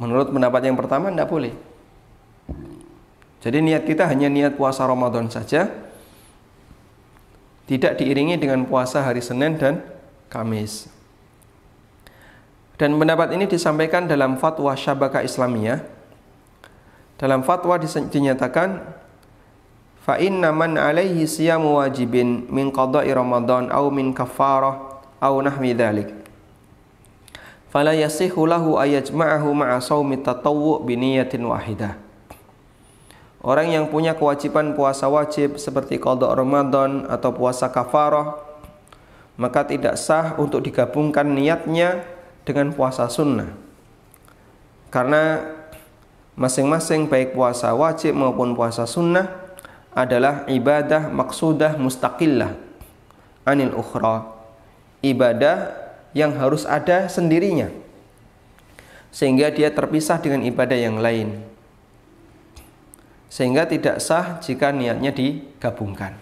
Menurut pendapat yang pertama tidak boleh. Jadi niat kita hanya niat puasa Ramadan saja, tidak diiringi dengan puasa hari Senin dan Kamis. Dan pendapat ini disampaikan dalam fatwa Syabakah Islamiyah. Dalam fatwa dinyatakan, fa inna man alaihi siyamu wajibin min qada'i Ramadan aw min kafarah aw nahwi dzalik, fala yasihu lahu ayajma'ahu ma'a shaumi tatawwu' bi niyatin wahidah. Orang yang punya kewajiban puasa wajib seperti qada' Ramadan atau puasa kafarah, maka tidak sah untuk digabungkan niatnya dengan puasa sunnah, karena masing-masing baik puasa wajib maupun puasa sunnah adalah ibadah maksudah mustaqillah anil ukhra, ibadah yang harus ada sendirinya sehingga dia terpisah dengan ibadah yang lain, sehingga tidak sah jika niatnya digabungkan.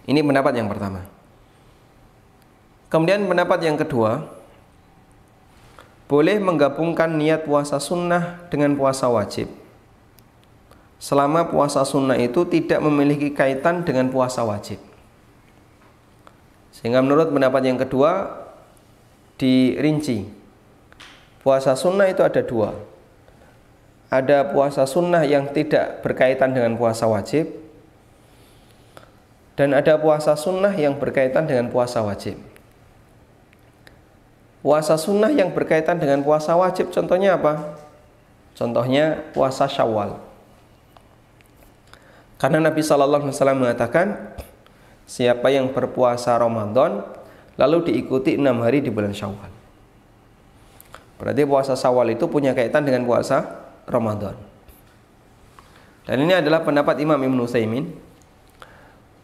Ini pendapat yang pertama. Kemudian pendapat yang kedua, boleh menggabungkan niat puasa sunnah dengan puasa wajib selama puasa sunnah itu tidak memiliki kaitan dengan puasa wajib. Sehingga menurut pendapat yang kedua dirinci, puasa sunnah itu ada dua. Ada puasa sunnah yang tidak berkaitan dengan puasa wajib, dan ada puasa sunnah yang berkaitan dengan puasa wajib. Puasa sunnah yang berkaitan dengan puasa wajib contohnya apa? Contohnya puasa Syawal. Karena Nabi SAW mengatakan, siapa yang berpuasa Ramadan lalu diikuti 6 hari di bulan Syawal, berarti puasa Syawal itu punya kaitan dengan puasa Ramadan. Dan ini adalah pendapat Imam Ibn Utsaimin.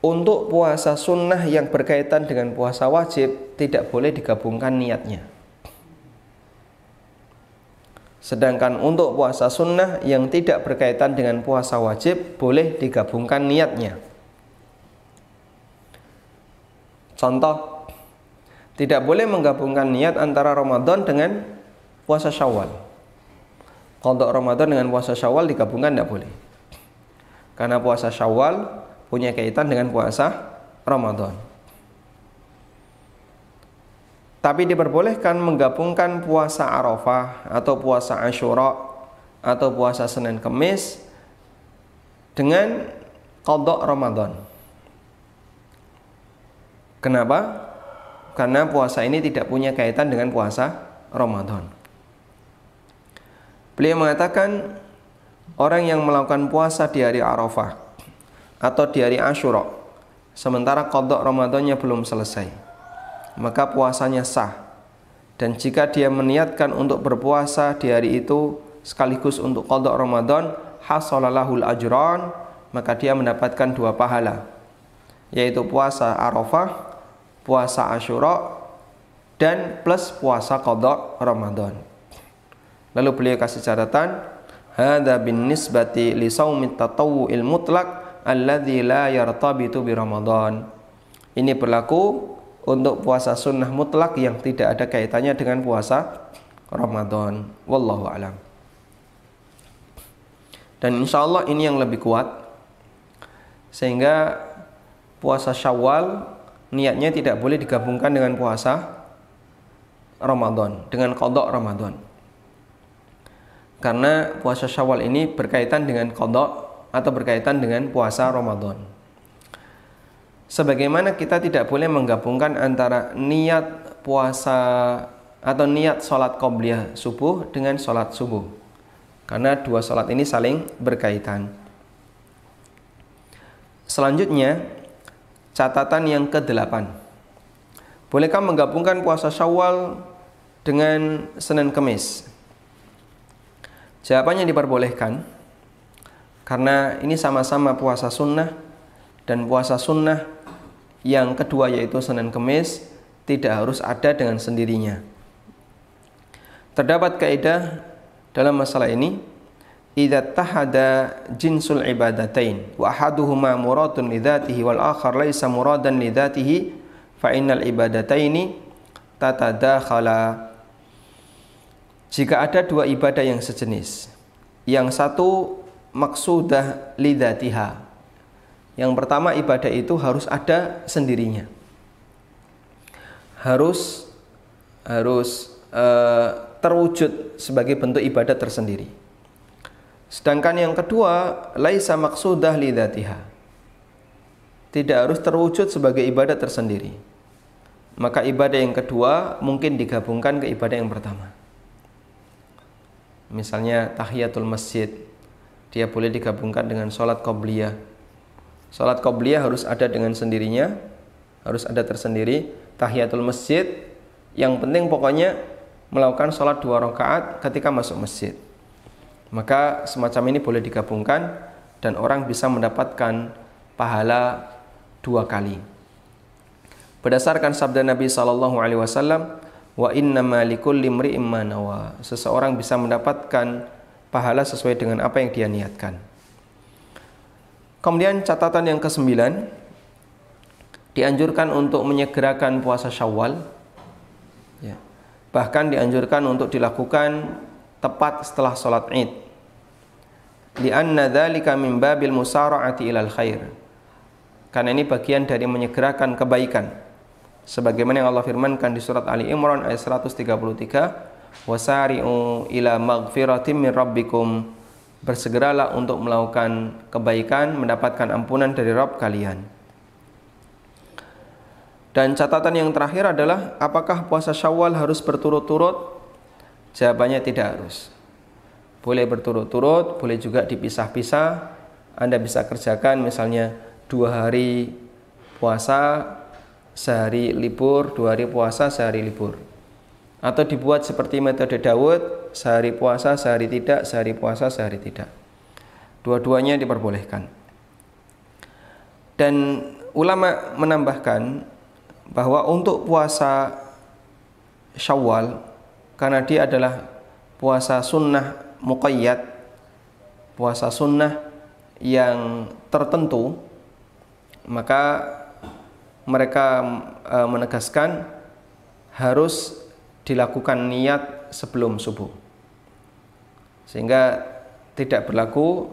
Untuk puasa sunnah yang berkaitan dengan puasa wajib tidak boleh digabungkan niatnya. Sedangkan untuk puasa sunnah yang tidak berkaitan dengan puasa wajib boleh digabungkan niatnya. Contoh, tidak boleh menggabungkan niat antara Ramadan dengan puasa Syawal. Qada Ramadan dengan puasa Syawal digabungkan tidak boleh, karena puasa Syawal punya kaitan dengan puasa Ramadan. Tapi diperbolehkan menggabungkan puasa Arafah atau puasa Asyura atau puasa Senin Kemis dengan qada Ramadan. Kenapa? Karena puasa ini tidak punya kaitan dengan puasa Ramadan. Beliau mengatakan, orang yang melakukan puasa di hari Arafah atau di hari Asyura sementara qada Ramadannya belum selesai, maka puasanya sah. Dan jika dia meniatkan untuk berpuasa di hari itu sekaligus untuk qada Ramadan, hasalalahul ajran, maka dia mendapatkan 2 pahala, yaitu puasa Arafah, puasa Asyura, dan plus puasa qada Ramadan. Lalu beliau kasih catatan, hadza bin nisbati li shaumit tatawwu'il mutlaq alladzi la yartabitu bi Ramadan. Ini berlaku untuk puasa sunnah mutlak yang tidak ada kaitannya dengan puasa Ramadan. Wallahu a'lam. Dan insya Allah ini yang lebih kuat, sehingga puasa Syawal niatnya tidak boleh digabungkan dengan puasa Ramadan, dengan qada Ramadan, karena puasa Syawal ini berkaitan dengan qada atau berkaitan dengan puasa Ramadan. Sebagaimana kita tidak boleh menggabungkan antara niat puasa atau niat sholat qobliyah subuh dengan sholat subuh, karena dua sholat ini saling berkaitan. Selanjutnya, catatan yang ke-8. Bolehkah menggabungkan puasa Syawal dengan Senin Kemis? Jawabannya diperbolehkan, karena ini sama-sama puasa sunnah, dan puasa sunnah yang kedua yaitu Senin Kemis tidak harus ada dengan sendirinya. Terdapat kaidah dalam masalah ini, idza tahada jinsul ibadatain wa ahaduhuma muradun lidzatihi wal akhar laisa muradan lidzatihi fa innal ibadataini tatadakhala. Jika ada dua ibadah yang sejenis, yang satu maksudah lidzatiha, yang pertama ibadah itu harus ada sendirinya, harus terwujud sebagai bentuk ibadah tersendiri. Sedangkan yang kedua, laisa maqsudah lidzatiha, tidak harus terwujud sebagai ibadah tersendiri. Maka ibadah yang kedua mungkin digabungkan ke ibadah yang pertama. Misalnya tahiyatul masjid, dia boleh digabungkan dengan sholat qobliyah. Sholat qobliyah harus ada dengan sendirinya, harus ada tersendiri. Tahiyatul masjid, yang penting pokoknya melakukan sholat 2 rakaat ketika masuk masjid. Maka semacam ini boleh digabungkan dan orang bisa mendapatkan pahala 2 kali. Berdasarkan sabda Nabi SAW, wa innama likulli imri'in ma nawa, seseorang bisa mendapatkan pahala sesuai dengan apa yang dia niatkan. Kemudian catatan yang ke-9, dianjurkan untuk menyegerakan puasa Syawal. Ya. Bahkan dianjurkan untuk dilakukan tepat setelah sholat Id. Li'anna dzalika min babil musara'ati ilal khair. Karena ini bagian dari menyegerakan kebaikan. Sebagaimana yang Allah firmankan di surat Ali Imran ayat 133, wasari'u ila maghfiratin min rabbikum. Bersegeralah untuk melakukan kebaikan, mendapatkan ampunan dari Rabb kalian. Dan catatan yang terakhir adalah, apakah puasa Syawal harus berturut-turut? Jawabannya tidak harus. Boleh berturut-turut, boleh juga dipisah-pisah. Anda bisa kerjakan misalnya 2 hari puasa, sehari libur, 2 hari puasa, sehari libur. Atau dibuat seperti metode Daud, sehari puasa, sehari tidak, sehari puasa, sehari tidak. Dua-duanya diperbolehkan. Dan ulama menambahkan bahwa untuk puasa Syawal, karena dia adalah puasa sunnah muqayyad, puasa sunnah yang tertentu, maka mereka menegaskan harus dilakukan niat sebelum subuh, sehingga tidak berlaku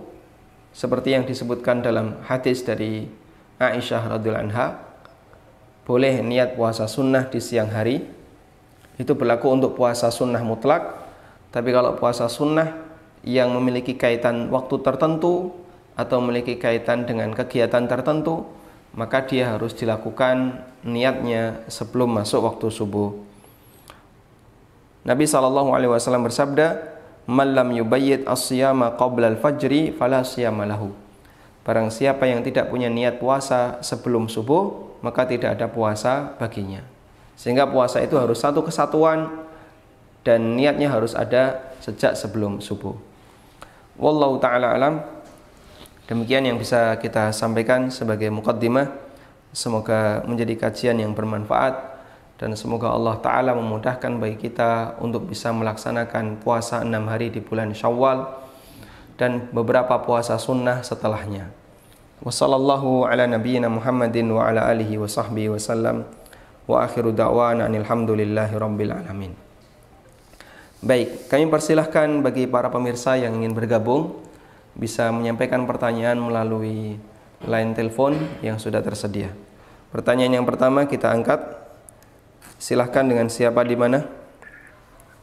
seperti yang disebutkan dalam hadis dari Aisyah radhiyallahu anha, boleh niat puasa sunnah di siang hari. Itu berlaku untuk puasa sunnah mutlak. Tapi kalau puasa sunnah yang memiliki kaitan waktu tertentu atau memiliki kaitan dengan kegiatan tertentu, maka dia harus dilakukan niatnya sebelum masuk waktu subuh. Nabi SAW bersabda, "Man lam yubayyit as-siyama qabla al-fajri fala siyama lahu." Barang siapa yang tidak punya niat puasa sebelum subuh, maka tidak ada puasa baginya. Sehingga puasa itu harus satu kesatuan dan niatnya harus ada sejak sebelum subuh. Wallahu ta'ala alam. Demikian yang bisa kita sampaikan sebagai muqaddimah. Semoga menjadi kajian yang bermanfaat dan semoga Allah Ta'ala memudahkan bagi kita untuk bisa melaksanakan puasa 6 hari di bulan Syawal dan beberapa puasa sunnah setelahnya. Wassallallahu ala nabiyyina Muhammadin wa ala alihi wa sahbihi wasallam. Wa akhiru da'wana alhamdulillahi rabbil alamin. Baik, kami persilahkan bagi para pemirsa yang ingin bergabung bisa menyampaikan pertanyaan melalui line telepon yang sudah tersedia. Pertanyaan yang pertama kita angkat. Silahkan, dengan siapa di mana?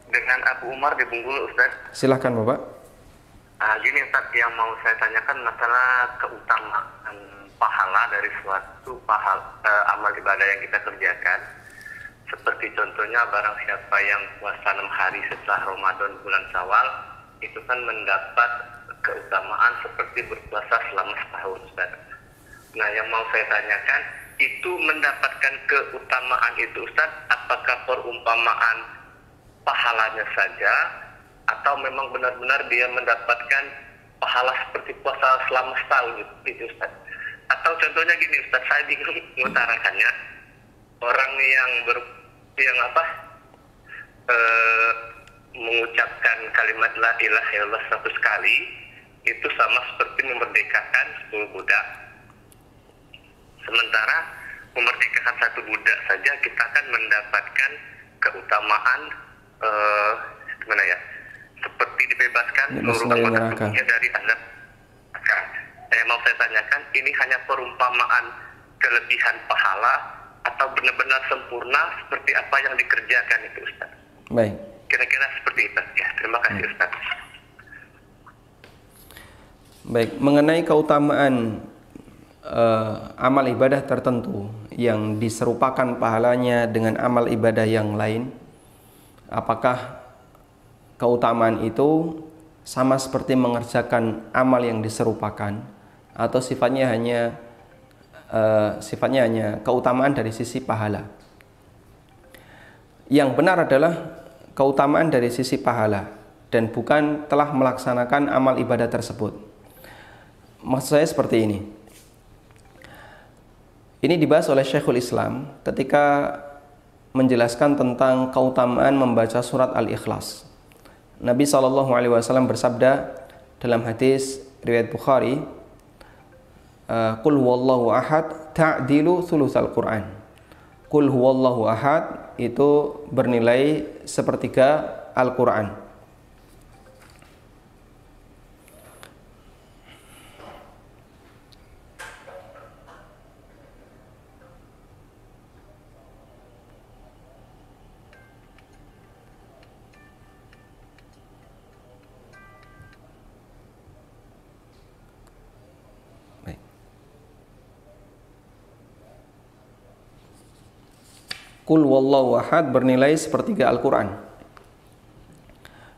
Dengan Abu Umar di Bengkulu, Ustaz. Silahkan Bapak. Gini Ustaz, yang mau saya tanyakan masalah keutamaan pahala dari suatu amal ibadah yang kita kerjakan. Seperti contohnya barang siapa yang puasa 6 hari setelah Ramadan bulan Syawal, itu kan mendapat keutamaan seperti berpuasa selama setahun, Ustaz. Nah, yang mau saya tanyakan, itu mendapatkan keutamaan itu, Ustaz, apakah perumpamaan pahalanya saja, atau memang benar-benar dia mendapatkan pahala seperti puasa selama setahun itu, Ustaz? Atau contohnya gini, Ustaz, saya bingung mengutarakannya. Orang yang mengucapkan kalimat la ilaha illallah 100 kali itu sama seperti memerdekakan 10 budak. Sementara memerdekakan 1 budak saja kita akan mendapatkan keutamaan seperti dibebaskan seluruh anggota tubuhnya dari azab. Mau saya tanyakan, ini hanya perumpamaan kelebihan pahala atau benar-benar sempurna seperti apa yang dikerjakan itu, Ustaz? Baik. Kira-kira seperti itu. Ya, terima kasih, Ustaz. Baik, mengenai keutamaan amal ibadah tertentu yang diserupakan pahalanya dengan amal ibadah yang lain, apakah keutamaan itu sama seperti mengerjakan amal yang diserupakan, atau sifatnya hanya keutamaan dari sisi pahala? Yang benar adalah keutamaan dari sisi pahala dan bukan telah melaksanakan amal ibadah tersebut. Maksud saya seperti ini. Ini dibahas oleh Syekhul Islam ketika menjelaskan tentang keutamaan membaca surat Al-Ikhlas. Nabi SAW bersabda dalam hadis riwayat Bukhari, Qul huwallahu ahad ta'dilu thulutsal Qur'an. Qul huwallahu ahad itu bernilai sepertiga Al-Qur'an. Qul wallahu ahad bernilai sepertiga Al-Quran.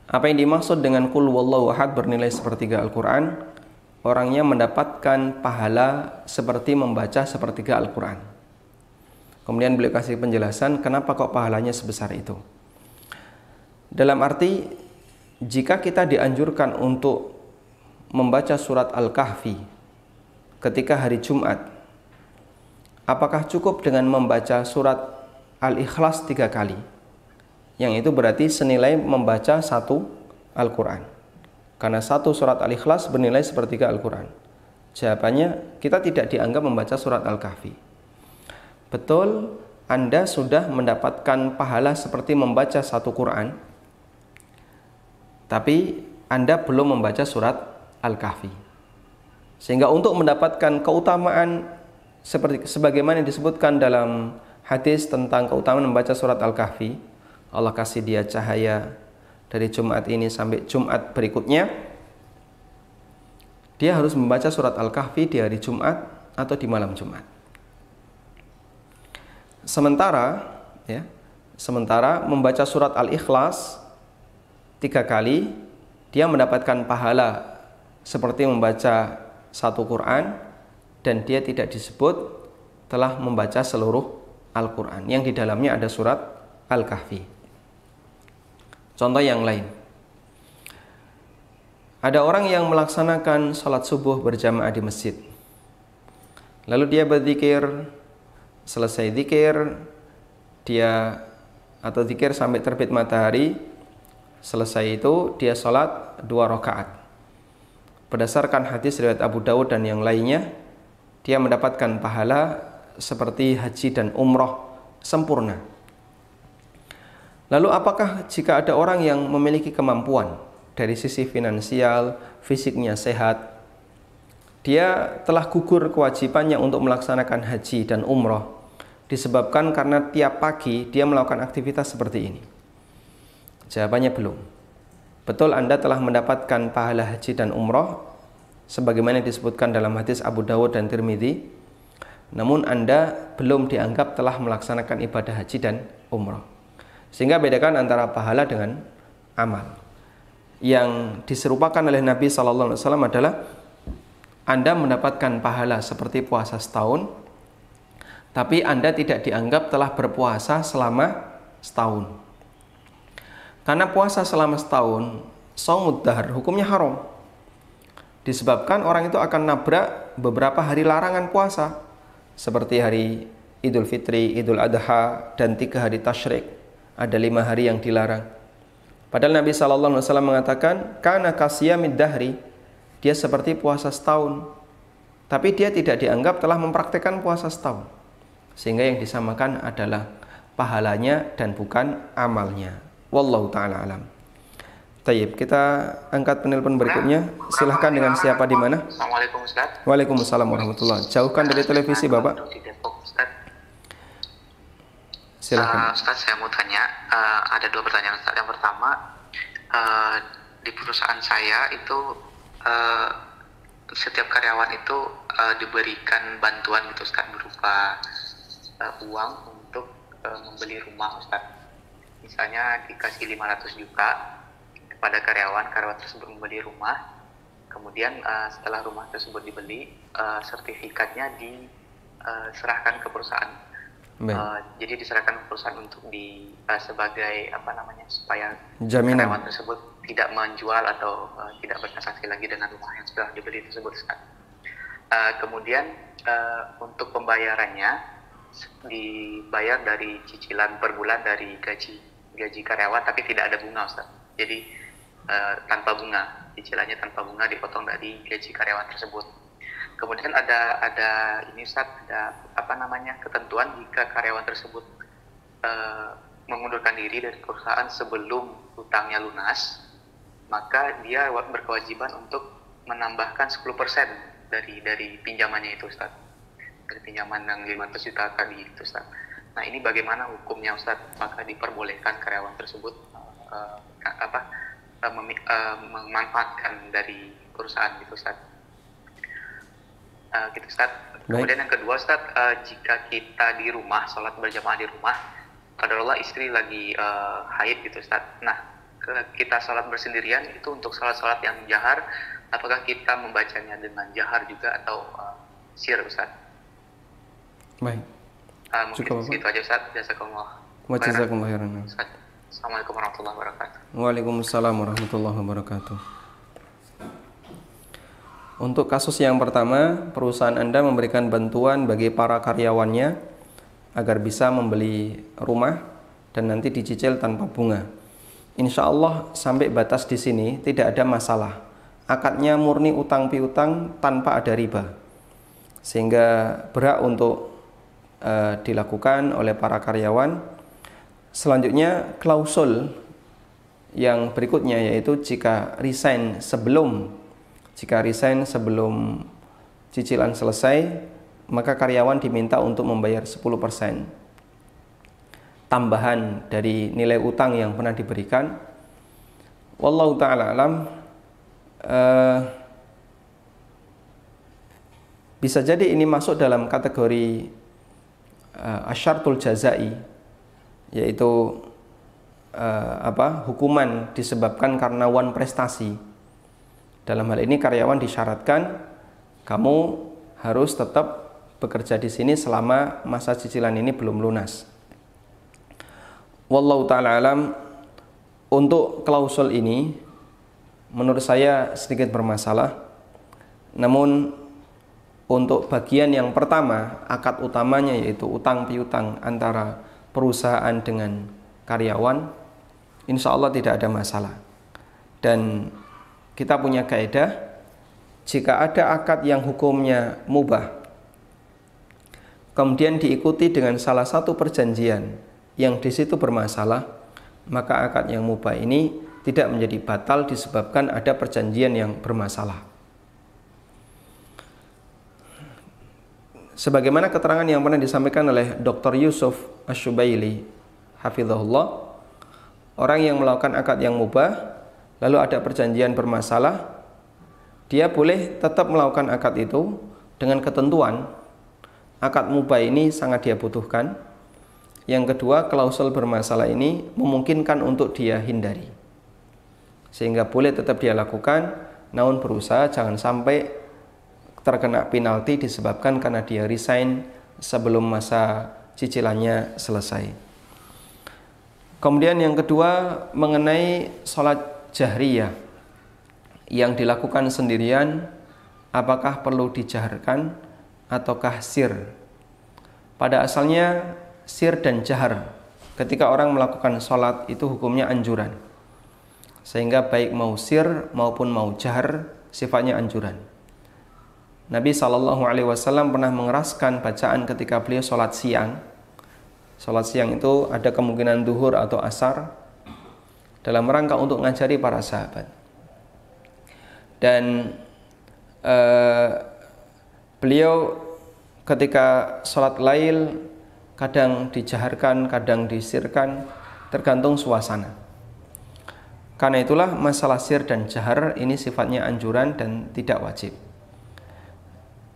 Apa yang dimaksud dengan Qul wallahu ahad bernilai sepertiga Al-Quran? Orangnya mendapatkan pahala seperti membaca sepertiga Al-Quran. Kemudian beliau kasih penjelasan kenapa kok pahalanya sebesar itu. Dalam arti, jika kita dianjurkan untuk membaca surat Al-Kahfi ketika hari Jumat, apakah cukup dengan membaca surat Al-Ikhlas 3 kali? Yang itu berarti senilai membaca 1 Al-Quran. Karena 1 surat Al-Ikhlas bernilai sepertiga Al-Quran. Jawabannya, kita tidak dianggap membaca surat Al-Kahfi. Betul, Anda sudah mendapatkan pahala seperti membaca 1 Quran, tapi Anda belum membaca surat Al-Kahfi. Sehingga untuk mendapatkan keutamaan seperti sebagaimana disebutkan dalam hadis tentang keutamaan membaca surat Al-Kahfi, Allah kasih dia cahaya dari Jumat ini sampai Jumat berikutnya, dia harus membaca surat Al-Kahfi di hari Jumat atau di malam Jumat. Sementara membaca surat Al-Ikhlas 3 kali, dia mendapatkan pahala seperti membaca 1 Quran, dan dia tidak disebut telah membaca seluruh Al-Quran yang di dalamnya ada surat Al-Kahfi. Contoh yang lain, ada orang yang melaksanakan sholat subuh berjamaah di masjid, lalu dia berzikir, selesai zikir zikir sampai terbit matahari, selesai itu dia sholat 2 rakaat. Berdasarkan hadis riwayat Abu Dawud dan yang lainnya, dia mendapatkan pahala seperti haji dan umroh sempurna. Lalu apakah jika ada orang yang memiliki kemampuan dari sisi finansial, fisiknya sehat, dia telah gugur kewajibannya untuk melaksanakan haji dan umroh disebabkan karena tiap pagi dia melakukan aktivitas seperti ini? Jawabannya belum. Betul, Anda telah mendapatkan pahala haji dan umroh sebagaimana disebutkan dalam hadis Abu Dawud dan Tirmidzi. namun Anda belum dianggap telah melaksanakan ibadah haji dan umrah. Sehingga bedakan antara pahala dengan amal. Yang diserupakan oleh Nabi SAW adalah Anda mendapatkan pahala seperti puasa setahun, tapi Anda tidak dianggap telah berpuasa selama setahun. Karena puasa selama setahun, shaumud dahr, hukumnya haram. Disebabkan orang itu akan nabrak beberapa hari larangan puasa, seperti hari Idul Fitri, Idul Adha, dan 3 hari tasyrik. Ada 5 hari yang dilarang. Padahal Nabi SAW mengatakan, kana kasiyamid dahri, dia seperti puasa setahun. Tapi dia tidak dianggap telah mempraktikkan puasa setahun. Sehingga yang disamakan adalah pahalanya dan bukan amalnya. Wallahu ta'ala alam. Tayyib, kita angkat penelpon berikutnya. Silahkan, dengan siapa di mana? Assalamualaikum Ustaz. Waalaikumsalam warahmatullahi. Jauhkan dari televisi Bapak. Silahkan. Ustaz, saya mau tanya, ada 2 pertanyaan Ustaz. Yang pertama, di perusahaan saya itu setiap karyawan itu diberikan bantuan gitu Ustaz, berupa uang untuk membeli rumah Ustaz. Misalnya dikasih 500 juta kepada karyawan tersebut membeli rumah. Kemudian setelah rumah tersebut dibeli, sertifikatnya diserahkan ke perusahaan. Jadi diserahkan ke perusahaan untuk sebagai supaya jaminan karyawan tersebut tidak menjual atau tidak bertransaksi lagi dengan rumah yang sudah dibeli tersebut. Kemudian untuk pembayarannya dibayar dari cicilan per bulan dari gaji karyawan, tapi tidak ada bunga Ustaz. Jadi tanpa bunga, cicilannya tanpa bunga, dipotong dari gaji karyawan tersebut. Kemudian ada ini Ustaz, ada ketentuan jika karyawan tersebut mengundurkan diri dari perusahaan sebelum hutangnya lunas, maka dia berkewajiban untuk menambahkan 10% dari pinjamannya itu Ustaz. Dari pinjaman yang 500 juta tadi itu Ustaz. Nah, ini bagaimana hukumnya Ustaz? Maka diperbolehkan karyawan tersebut memanfaatkan dari perusahaan itu Ustaz. Gitu Ustaz. Kemudian yang kedua Ustaz, jika kita di rumah, sholat berjamaah di rumah, qadarullah istri lagi haid gitu Ustaz. Nah, kita sholat bersendirian itu untuk sholat yang jahar, apakah kita membacanya dengan jahar juga atau sir Ustaz? Baik. Mungkin segitu aja Ustaz. Jazakumullah. Jazakumullah khairan. Assalamualaikum warahmatullahi wabarakatuh. Waalaikumsalam warahmatullahi wabarakatuh. Untuk kasus yang pertama, perusahaan Anda memberikan bantuan bagi para karyawannya agar bisa membeli rumah dan nanti dicicil tanpa bunga. Insya Allah sampai batas di sini tidak ada masalah. Akadnya murni utang piutang tanpa ada riba, sehingga berhak untuk dilakukan oleh para karyawan. Selanjutnya klausul yang berikutnya yaitu jika resign sebelum cicilan selesai, maka karyawan diminta untuk membayar 10% tambahan dari nilai utang yang pernah diberikan. Wallahu ta'ala alam. Bisa jadi ini masuk dalam kategori asyartul jazai, yaitu hukuman disebabkan karena wan prestasi. Dalam hal ini karyawan disyaratkan kamu harus tetap bekerja di sini selama masa cicilan ini belum lunas. Wallahu ta'ala alam. Untuk klausul ini menurut saya sedikit bermasalah. Namun untuk bagian yang pertama, akad utamanya yaitu utang piutang antara perusahaan dengan karyawan, insya Allah tidak ada masalah. Dan kita punya kaidah, jika ada akad yang hukumnya mubah, kemudian diikuti dengan salah satu perjanjian yang di situ bermasalah, maka akad yang mubah ini tidak menjadi batal disebabkan ada perjanjian yang bermasalah. Sebagaimana keterangan yang pernah disampaikan oleh Dr. Yusuf Asy-Syubaili, hafizahullah, orang yang melakukan akad yang mubah lalu ada perjanjian bermasalah, dia boleh tetap melakukan akad itu dengan ketentuan akad mubah ini sangat dia butuhkan. Yang kedua, klausul bermasalah ini memungkinkan untuk dia hindari, sehingga boleh tetap dia lakukan, namun berusaha jangan sampai terkena penalti disebabkan karena dia resign sebelum masa cicilannya selesai. Kemudian yang kedua, mengenai sholat jahriyah yang dilakukan sendirian, apakah perlu dijaharkan ataukah sir? Pada asalnya sir dan jahar ketika orang melakukan sholat itu hukumnya anjuran, sehingga baik mau sir maupun mau jahar sifatnya anjuran. Nabi SAW pernah mengeraskan bacaan ketika beliau sholat siang. Sholat siang itu ada kemungkinan duhur atau asar, dalam rangka untuk mengajari para sahabat. Dan beliau ketika sholat lail kadang dijaharkan, kadang disirkan, tergantung suasana. Karena itulah masalah sir dan jahar ini sifatnya anjuran dan tidak wajib.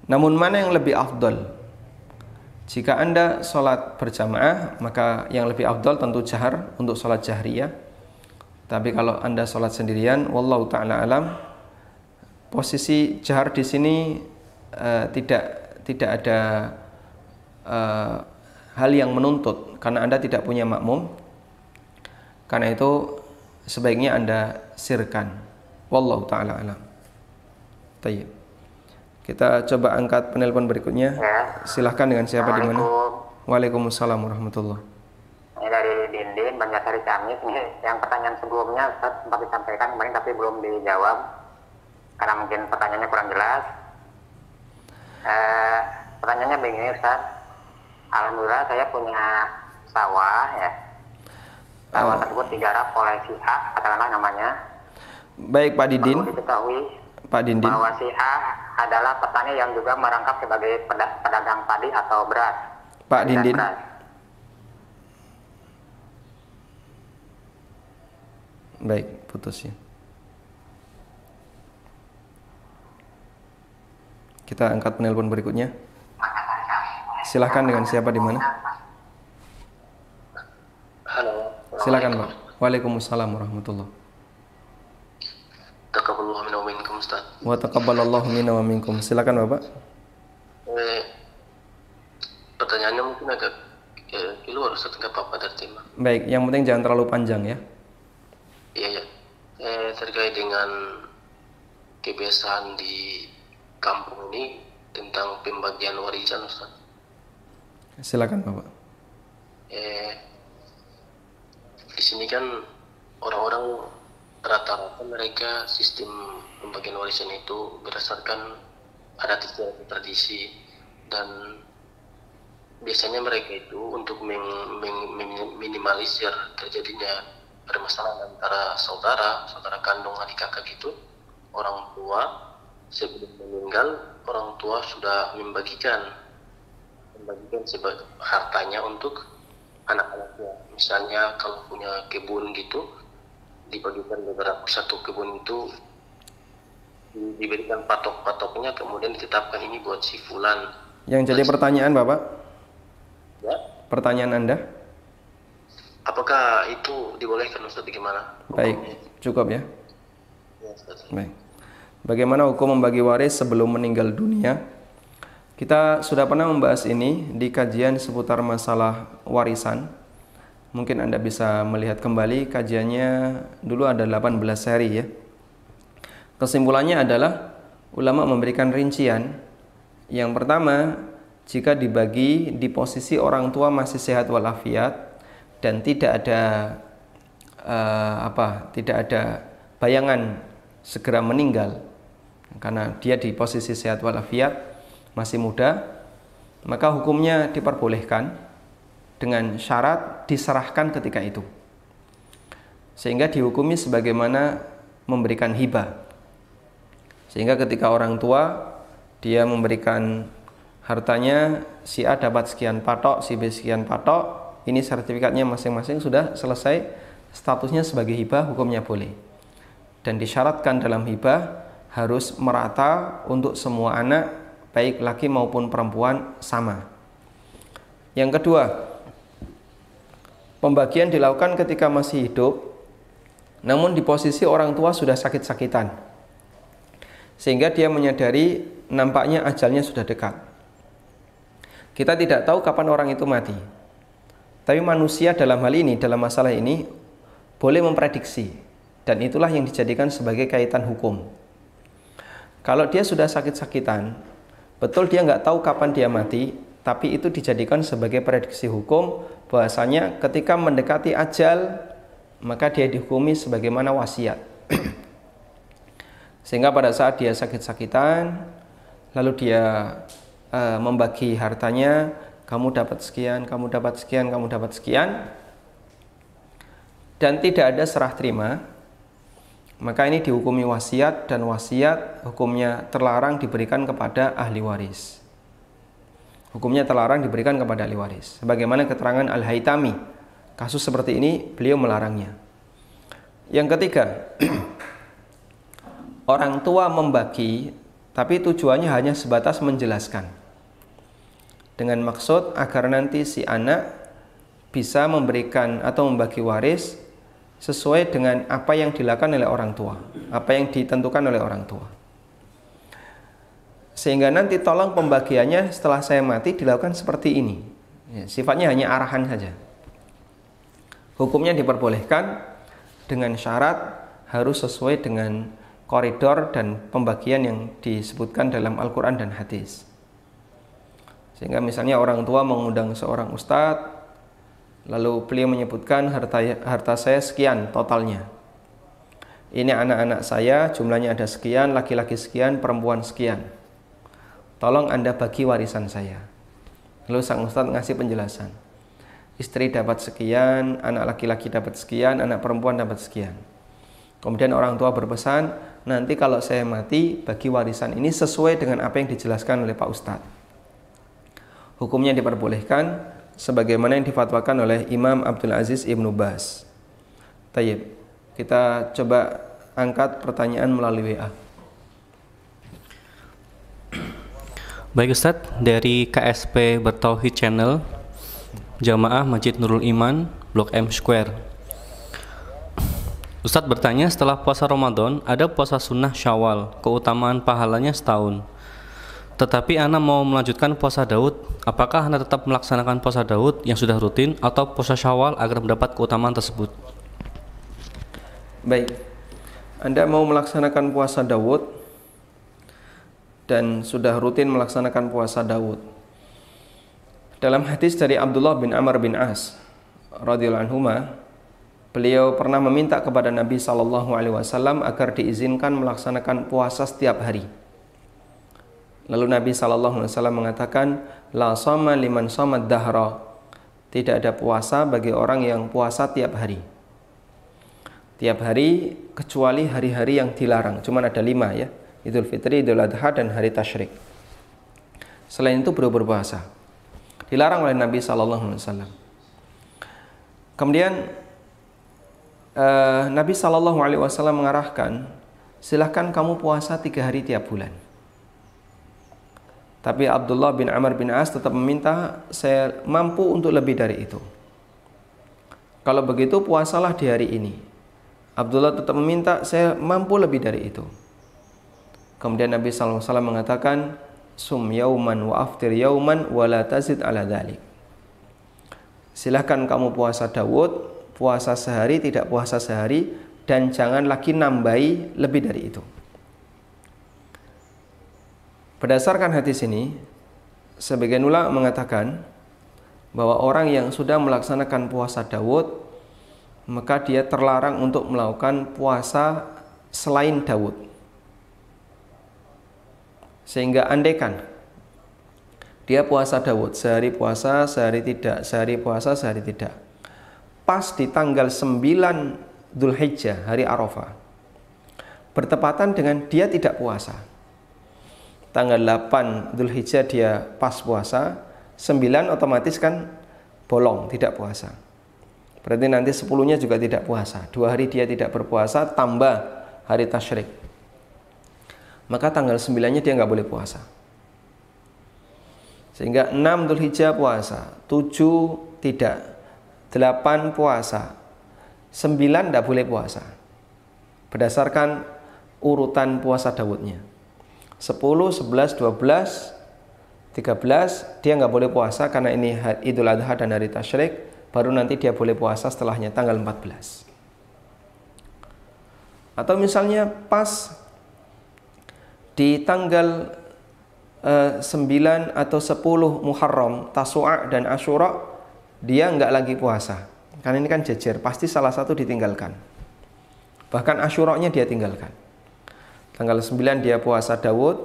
Namun mana yang lebih afdol? Jika Anda sholat berjamaah, maka yang lebih afdol tentu jahar untuk sholat jahriyah. Tapi kalau Anda sholat sendirian, wallahu ta'ala alam, posisi jahar di sini tidak ada hal yang menuntut karena Anda tidak punya makmum. Karena itu sebaiknya Anda sirkan. Wallahu ta'ala alam. Tayyib. Kita coba angkat penelpon berikutnya. Ya. Silahkan, dengan siapa di mana? Waalaikumsalam warahmatullahi. Ini dari Dindin, Banjarsari Ciamis. Ini yang pertanyaan sebelumnya Ustaz sempat disampaikan kemarin tapi belum dijawab karena mungkin pertanyaannya kurang jelas. Pertanyaannya begini Ustaz. Alhamdulillah saya punya sawah ya. Sawah tersebut digarap oleh si A, katakanlah namanya. Baik Pak Didin. Perlu diketahui Pak Dindin. bahwa si A adalah petani yang juga merangkap sebagai pedagang padi atau beras. Pak Dindin. Beras. Baik, putus ya. Kita angkat penelpon berikutnya. Silahkan, dengan siapa di mana? Halo. Silakan Pak. Waalaikumsalam warahmatullahi. Taqabbalallahu minna wa minkum Ustaz. Wa taqabbalallahu minna wa minkum. Silakan Bapak. Pertanyaannya mungkin agak keluar Ustaz, enggak apa-apa dari tema. Baik, yang penting jangan terlalu panjang ya. Iya ya. Terkait dengan kebiasaan di kampung ini tentang pembagian warisan Ustaz. Silakan Bapak. Di sini kan orang-orang rata-rata mereka sistem pembagian warisan itu berdasarkan adat istiadat tradisi, dan biasanya mereka itu untuk minimalisir terjadinya permasalahan antara saudara kandung, adik kakak gitu, orang tua sebelum meninggal orang tua sudah membagikan sebagai hartanya untuk anak-anaknya. Misalnya kalau punya kebun gitu, dibagikan beberapa, satu kebun itu diberikan patok-patoknya, kemudian ditetapkan ini buat si fulan. Yang jadi pertanyaan Bapak? Ya. Pertanyaan Anda? Apakah itu dibolehkan Ustaz, bagaimana? Baik, cukup ya. Ya, Ustaz. Baik. Bagaimana hukum membagi waris sebelum meninggal dunia? Kita sudah pernah membahas ini di kajian seputar masalah warisan. Mungkin Anda bisa melihat kembali kajiannya, dulu ada 18 seri ya. Kesimpulannya adalah ulama memberikan rincian. Yang pertama, jika dibagi di posisi orang tua masih sehat walafiat dan tidak ada bayangan segera meninggal karena dia di posisi sehat walafiat, masih muda, maka hukumnya diperbolehkan dengan syarat diserahkan ketika itu, sehingga dihukumi sebagaimana memberikan hibah. Sehingga ketika orang tua dia memberikan hartanya, si A dapat sekian patok, si B sekian patok, ini sertifikatnya masing-masing sudah selesai, statusnya sebagai hibah, hukumnya boleh. Dan disyaratkan dalam hibah harus merata untuk semua anak, baik laki maupun perempuan sama. Yang kedua, pembagian dilakukan ketika masih hidup, namun di posisi orang tua sudah sakit-sakitan, sehingga dia menyadari nampaknya ajalnya sudah dekat. Kita tidak tahu kapan orang itu mati, tapi manusia dalam hal ini, dalam masalah ini, boleh memprediksi, dan itulah yang dijadikan sebagai kaitan hukum. Kalau dia sudah sakit-sakitan, betul dia nggak tahu kapan dia mati, tapi itu dijadikan sebagai prediksi hukum bahwasanya ketika mendekati ajal maka dia dihukumi sebagaimana wasiat. Sehingga pada saat dia sakit-sakitan lalu dia membagi hartanya, kamu dapat sekian, kamu dapat sekian, kamu dapat sekian, dan tidak ada serah terima, maka ini dihukumi wasiat, dan wasiat hukumnya terlarang diberikan kepada ahli waris. Hukumnya terlarang diberikan kepada ahli waris. Sebagaimana keterangan Al-Haytami, kasus seperti ini beliau melarangnya. Yang ketiga, orang tua membagi, tapi tujuannya hanya sebatas menjelaskan, dengan maksud agar nanti si anak bisa memberikan atau membagi waris sesuai dengan apa yang dilakukan oleh orang tua, apa yang ditentukan oleh orang tua. Sehingga nanti tolong pembagiannya setelah saya mati dilakukan seperti ini. Ya, sifatnya hanya arahan saja. Hukumnya diperbolehkan dengan syarat harus sesuai dengan koridor dan pembagian yang disebutkan dalam Al-Quran dan hadis. Sehingga misalnya orang tua mengundang seorang ustadz, lalu beliau menyebutkan harta saya sekian totalnya. Ini anak-anak saya, jumlahnya ada sekian, laki-laki sekian, perempuan sekian. Tolong Anda bagi warisan saya. Lalu sang ustadz ngasih penjelasan. Istri dapat sekian, anak laki-laki dapat sekian, anak perempuan dapat sekian. Kemudian orang tua berpesan, nanti kalau saya mati, bagi warisan ini sesuai dengan apa yang dijelaskan oleh Pak Ustadz. Hukumnya diperbolehkan, sebagaimana yang difatwakan oleh Imam Abdul Aziz Ibnu Baz. Tayyib, kita coba angkat pertanyaan melalui WA. Baik Ustadz, dari KSP Bertauhid Channel, Jamaah Masjid Nurul Iman, Blok M Square. Ustadz bertanya, setelah puasa Ramadan, ada puasa sunnah Syawal, keutamaan pahalanya setahun. Tetapi Ana mau melanjutkan puasa Daud, apakah Ana tetap melaksanakan puasa Daud yang sudah rutin atau puasa Syawal agar mendapat keutamaan tersebut? Baik, Anda mau melaksanakan puasa Daud dan sudah rutin melaksanakan puasa Daud. Dalam hadis dari Abdullah bin Amr bin As radhiyallahu anhuma, beliau pernah meminta kepada Nabi SAW agar diizinkan melaksanakan puasa setiap hari. Lalu Nabi SAW mengatakan, la shoma liman shomad dahra, tidak ada puasa bagi orang yang puasa tiap hari. Tiap hari kecuali hari-hari yang dilarang, cuma ada 5 ya, Idul Fitri, Idul Adha, dan hari Tasyrik. Selain itu baru berpuasa, dilarang oleh Nabi SAW. Kemudian Nabi SAW mengarahkan, silahkan kamu puasa 3 hari tiap bulan. Tapi Abdullah bin Amr bin As tetap meminta, saya mampu untuk lebih dari itu. Kalau begitu puasalah di hari ini. Abdullah tetap meminta, saya mampu lebih dari itu. Kemudian Nabi SAW mengatakan, sum yauman wa aftir yauman wa la tazid ala dhalik. Silahkan kamu puasa Daud, puasa sehari, tidak puasa sehari, dan jangan lagi nambahi lebih dari itu. Berdasarkan hadis ini, sebagian ulama mengatakan bahwa orang yang sudah melaksanakan puasa Daud, maka dia terlarang untuk melakukan puasa selain Daud. Sehingga andaikan dia puasa Daud, sehari puasa, sehari tidak, sehari puasa, sehari tidak, pas di tanggal 9 Dzulhijjah, hari Arafah, bertepatan dengan dia tidak puasa. Tanggal 8 Dzulhijjah dia pas puasa, 9 otomatis kan bolong, tidak puasa. Berarti nanti 10-nya juga tidak puasa. 2 hari dia tidak berpuasa, tambah hari Tasyrik. Maka tanggal 9-nya dia nggak boleh puasa. Sehingga 6 Dzulhijjah puasa, 7 tidak, 8 puasa, 9 tidak boleh puasa. Berdasarkan urutan puasa Dawudnya. 10, 11, 12, 13 dia nggak boleh puasa karena ini Idul Adha dan hari tasyrik. Baru nanti dia boleh puasa setelahnya tanggal 14. Atau misalnya pas di tanggal 9 atau 10 Muharram, Tasu'a dan Asyura, dia nggak lagi puasa. Karena ini kan jejer, pasti salah satu ditinggalkan. Bahkan Asyuranya dia tinggalkan. Tanggal 9 dia puasa Dawud,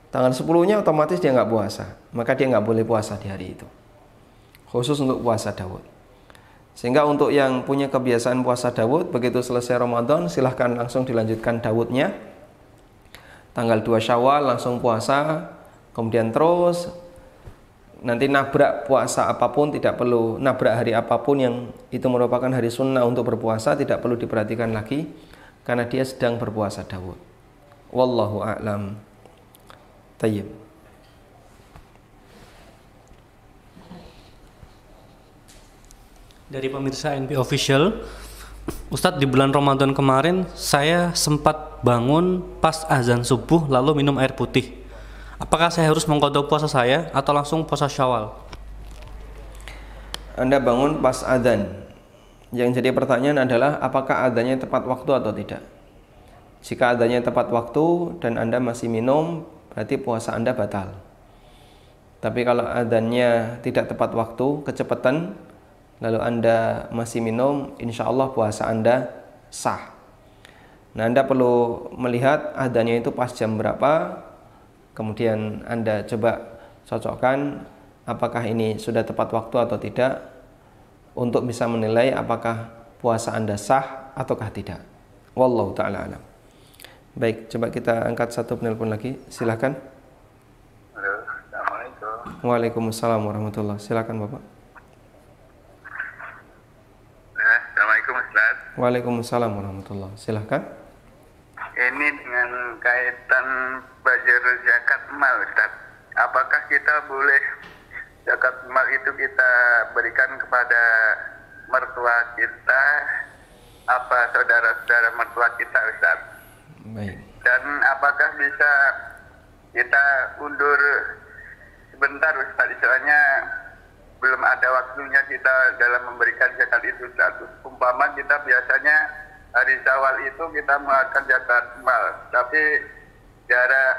tanggal 10-nya otomatis dia nggak puasa. Maka dia nggak boleh puasa di hari itu. Khusus untuk puasa Dawud. Sehingga untuk yang punya kebiasaan puasa Dawud, begitu selesai Ramadan, silahkan langsung dilanjutkan Dawudnya. Tanggal 2 Syawal langsung puasa, kemudian terus nanti nabrak puasa apapun, tidak perlu nabrak hari apapun yang itu merupakan hari sunnah untuk berpuasa, tidak perlu diperhatikan lagi karena dia sedang berpuasa Dawud. Wallahu a'lam. Tayyib. Dari pemirsa NP Official, Ustadz, di bulan Ramadan kemarin saya sempat bangun pas azan subuh lalu minum air putih. Apakah saya harus mengqadha puasa saya atau langsung puasa Syawal? Anda bangun pas azan. Yang jadi pertanyaan adalah apakah azannya tepat waktu atau tidak. Jika azannya tepat waktu dan Anda masih minum, berarti puasa Anda batal. Tapi kalau azannya tidak tepat waktu, kecepatan, lalu Anda masih minum, insya Allah puasa Anda sah. Nah, Anda perlu melihat adanya itu pas jam berapa, kemudian Anda coba cocokkan apakah ini sudah tepat waktu atau tidak, untuk bisa menilai apakah puasa Anda sah ataukah tidak. Wallahu ta'ala alam. Baik, coba kita angkat satu penelpon lagi, silakan. Halo, Assalamualaikum. Waalaikumsalam warahmatullahi. Silakan Bapak. Assalamualaikum Ustaz. Waalaikumsalam warahmatullahi. Silahkan. Ini dengan kaitan bajar zakat mal Ustaz. Apakah kita boleh zakat mal itu kita berikan kepada mertua kita, apa saudara-saudara mertua kita Ustaz? Baik. Dan apakah bisa kita undur sebentar Ustaz, istilahnya belum ada waktunya kita dalam memberikan zakat itu Ustaz. Umpama kita biasanya hari Syawal itu kita mengeluarkan zakat mal, tapi jarak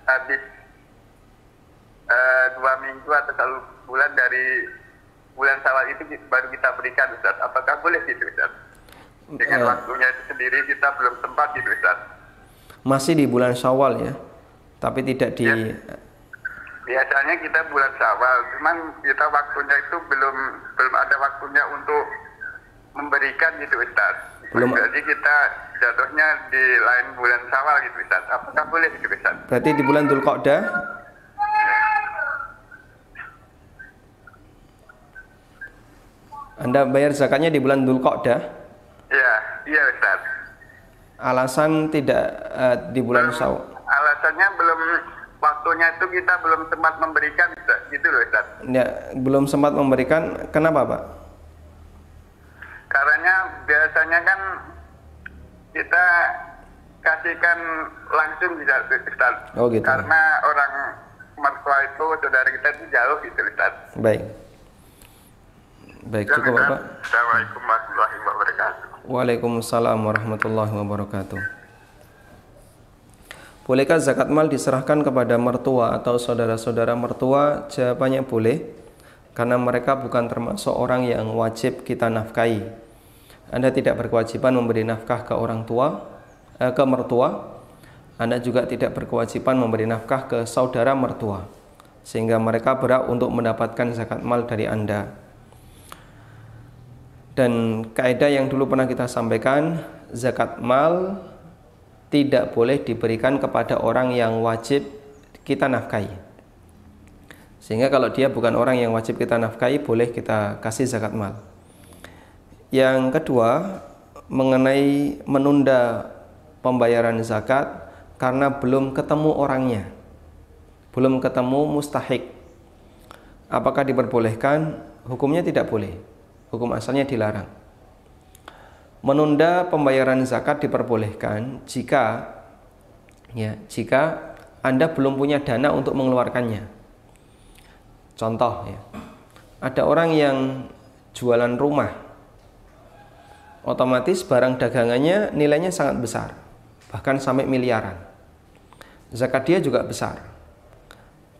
habis 2 minggu atau 1 bulan dari bulan Syawal itu baru kita berikan Ustaz. Apakah boleh gitu Ustaz? Dengan waktunya itu sendiri kita belum sempat gitu Ustaz. Masih di bulan Syawal ya, tapi tidak di Biasanya kita bulan Syawal, cuman kita waktunya itu belum ada waktunya untuk memberikan gitu Ustaz. Belum. Jadi kita jatuhnya di lain bulan Syawal gitu Ustaz. Apakah boleh gitu Ustaz? Berarti di bulan Dzulqa'dah. Anda bayar zakatnya di bulan Dzulqa'dah. Iya Ustaz. Alasan tidak di bulan Syawal. Alasannya belum, waktunya itu kita belum sempat memberikan Ustaz. Gitu loh Ustaz. Ya, belum sempat memberikan. Kenapa Pak? Karena biasanya kan kita kasihkan langsung bisa Ustaz. Oh gitu. Karena orang mertua itu saudara kita itu jauh gitu Ustaz. Baik. Baik, Ya, cukup Ustaz. Bapak. Assalamualaikum warahmatullahi wabarakatuh. Waalaikumsalam warahmatullahi wabarakatuh. Bolehkah zakat mal diserahkan kepada mertua atau saudara-saudara mertua? Jawabannya boleh, karena mereka bukan termasuk orang yang wajib kita nafkahi. Anda tidak berkewajiban memberi nafkah ke orang tua, ke mertua. Anda juga tidak berkewajiban memberi nafkah ke saudara mertua, sehingga mereka berhak untuk mendapatkan zakat mal dari Anda. Dan kaidah yang dulu pernah kita sampaikan, zakat mal tidak boleh diberikan kepada orang yang wajib kita nafkahi. Sehingga kalau dia bukan orang yang wajib kita nafkahi, boleh kita kasih zakat mal. Yang kedua, mengenai menunda pembayaran zakat karena belum ketemu orangnya. belum ketemu mustahik. Apakah diperbolehkan? Hukumnya tidak boleh. Hukum asalnya dilarang. Menunda pembayaran zakat diperbolehkan jika Anda belum punya dana untuk mengeluarkannya. Contoh ya, ada orang yang jualan rumah, otomatis barang dagangannya nilainya sangat besar, bahkan sampai miliaran. Zakat dia juga besar,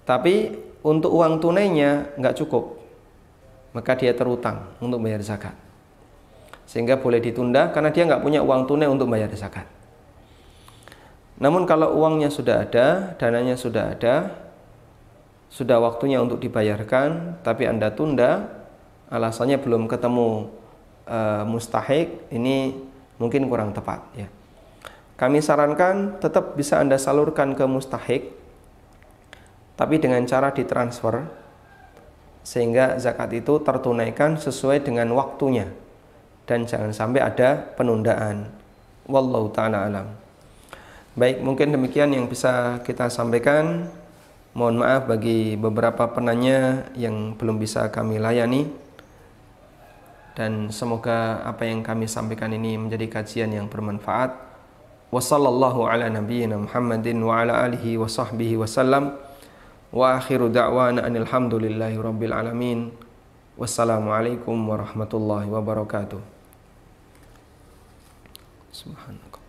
tapi untuk uang tunainya nggak cukup, maka dia terutang untuk bayar zakat, sehingga boleh ditunda karena dia nggak punya uang tunai untuk bayar zakat. Namun kalau uangnya sudah ada, dananya sudah ada, sudah waktunya untuk dibayarkan, tapi Anda tunda, alasannya belum ketemu mustahik, ini mungkin kurang tepat ya. Kami sarankan tetap bisa Anda salurkan ke mustahik, tapi dengan cara ditransfer sehingga zakat itu tertunaikan sesuai dengan waktunya dan jangan sampai ada penundaan. Wallahu ta'ala alam. Baik, mungkin demikian yang bisa kita sampaikan. Mohon maaf bagi beberapa penanya yang belum bisa kami layani, dan semoga apa yang kami sampaikan ini menjadi kajian yang bermanfaat. Wassallallahu ala nabiyyina Muhammadin wa ala alihi wa sahbihi wasallam. Wa akhiru da'wana anil hamdulillahi rabbil alamin. Wassalamualaikum warahmatullahi wabarakatuh. Subhanallah.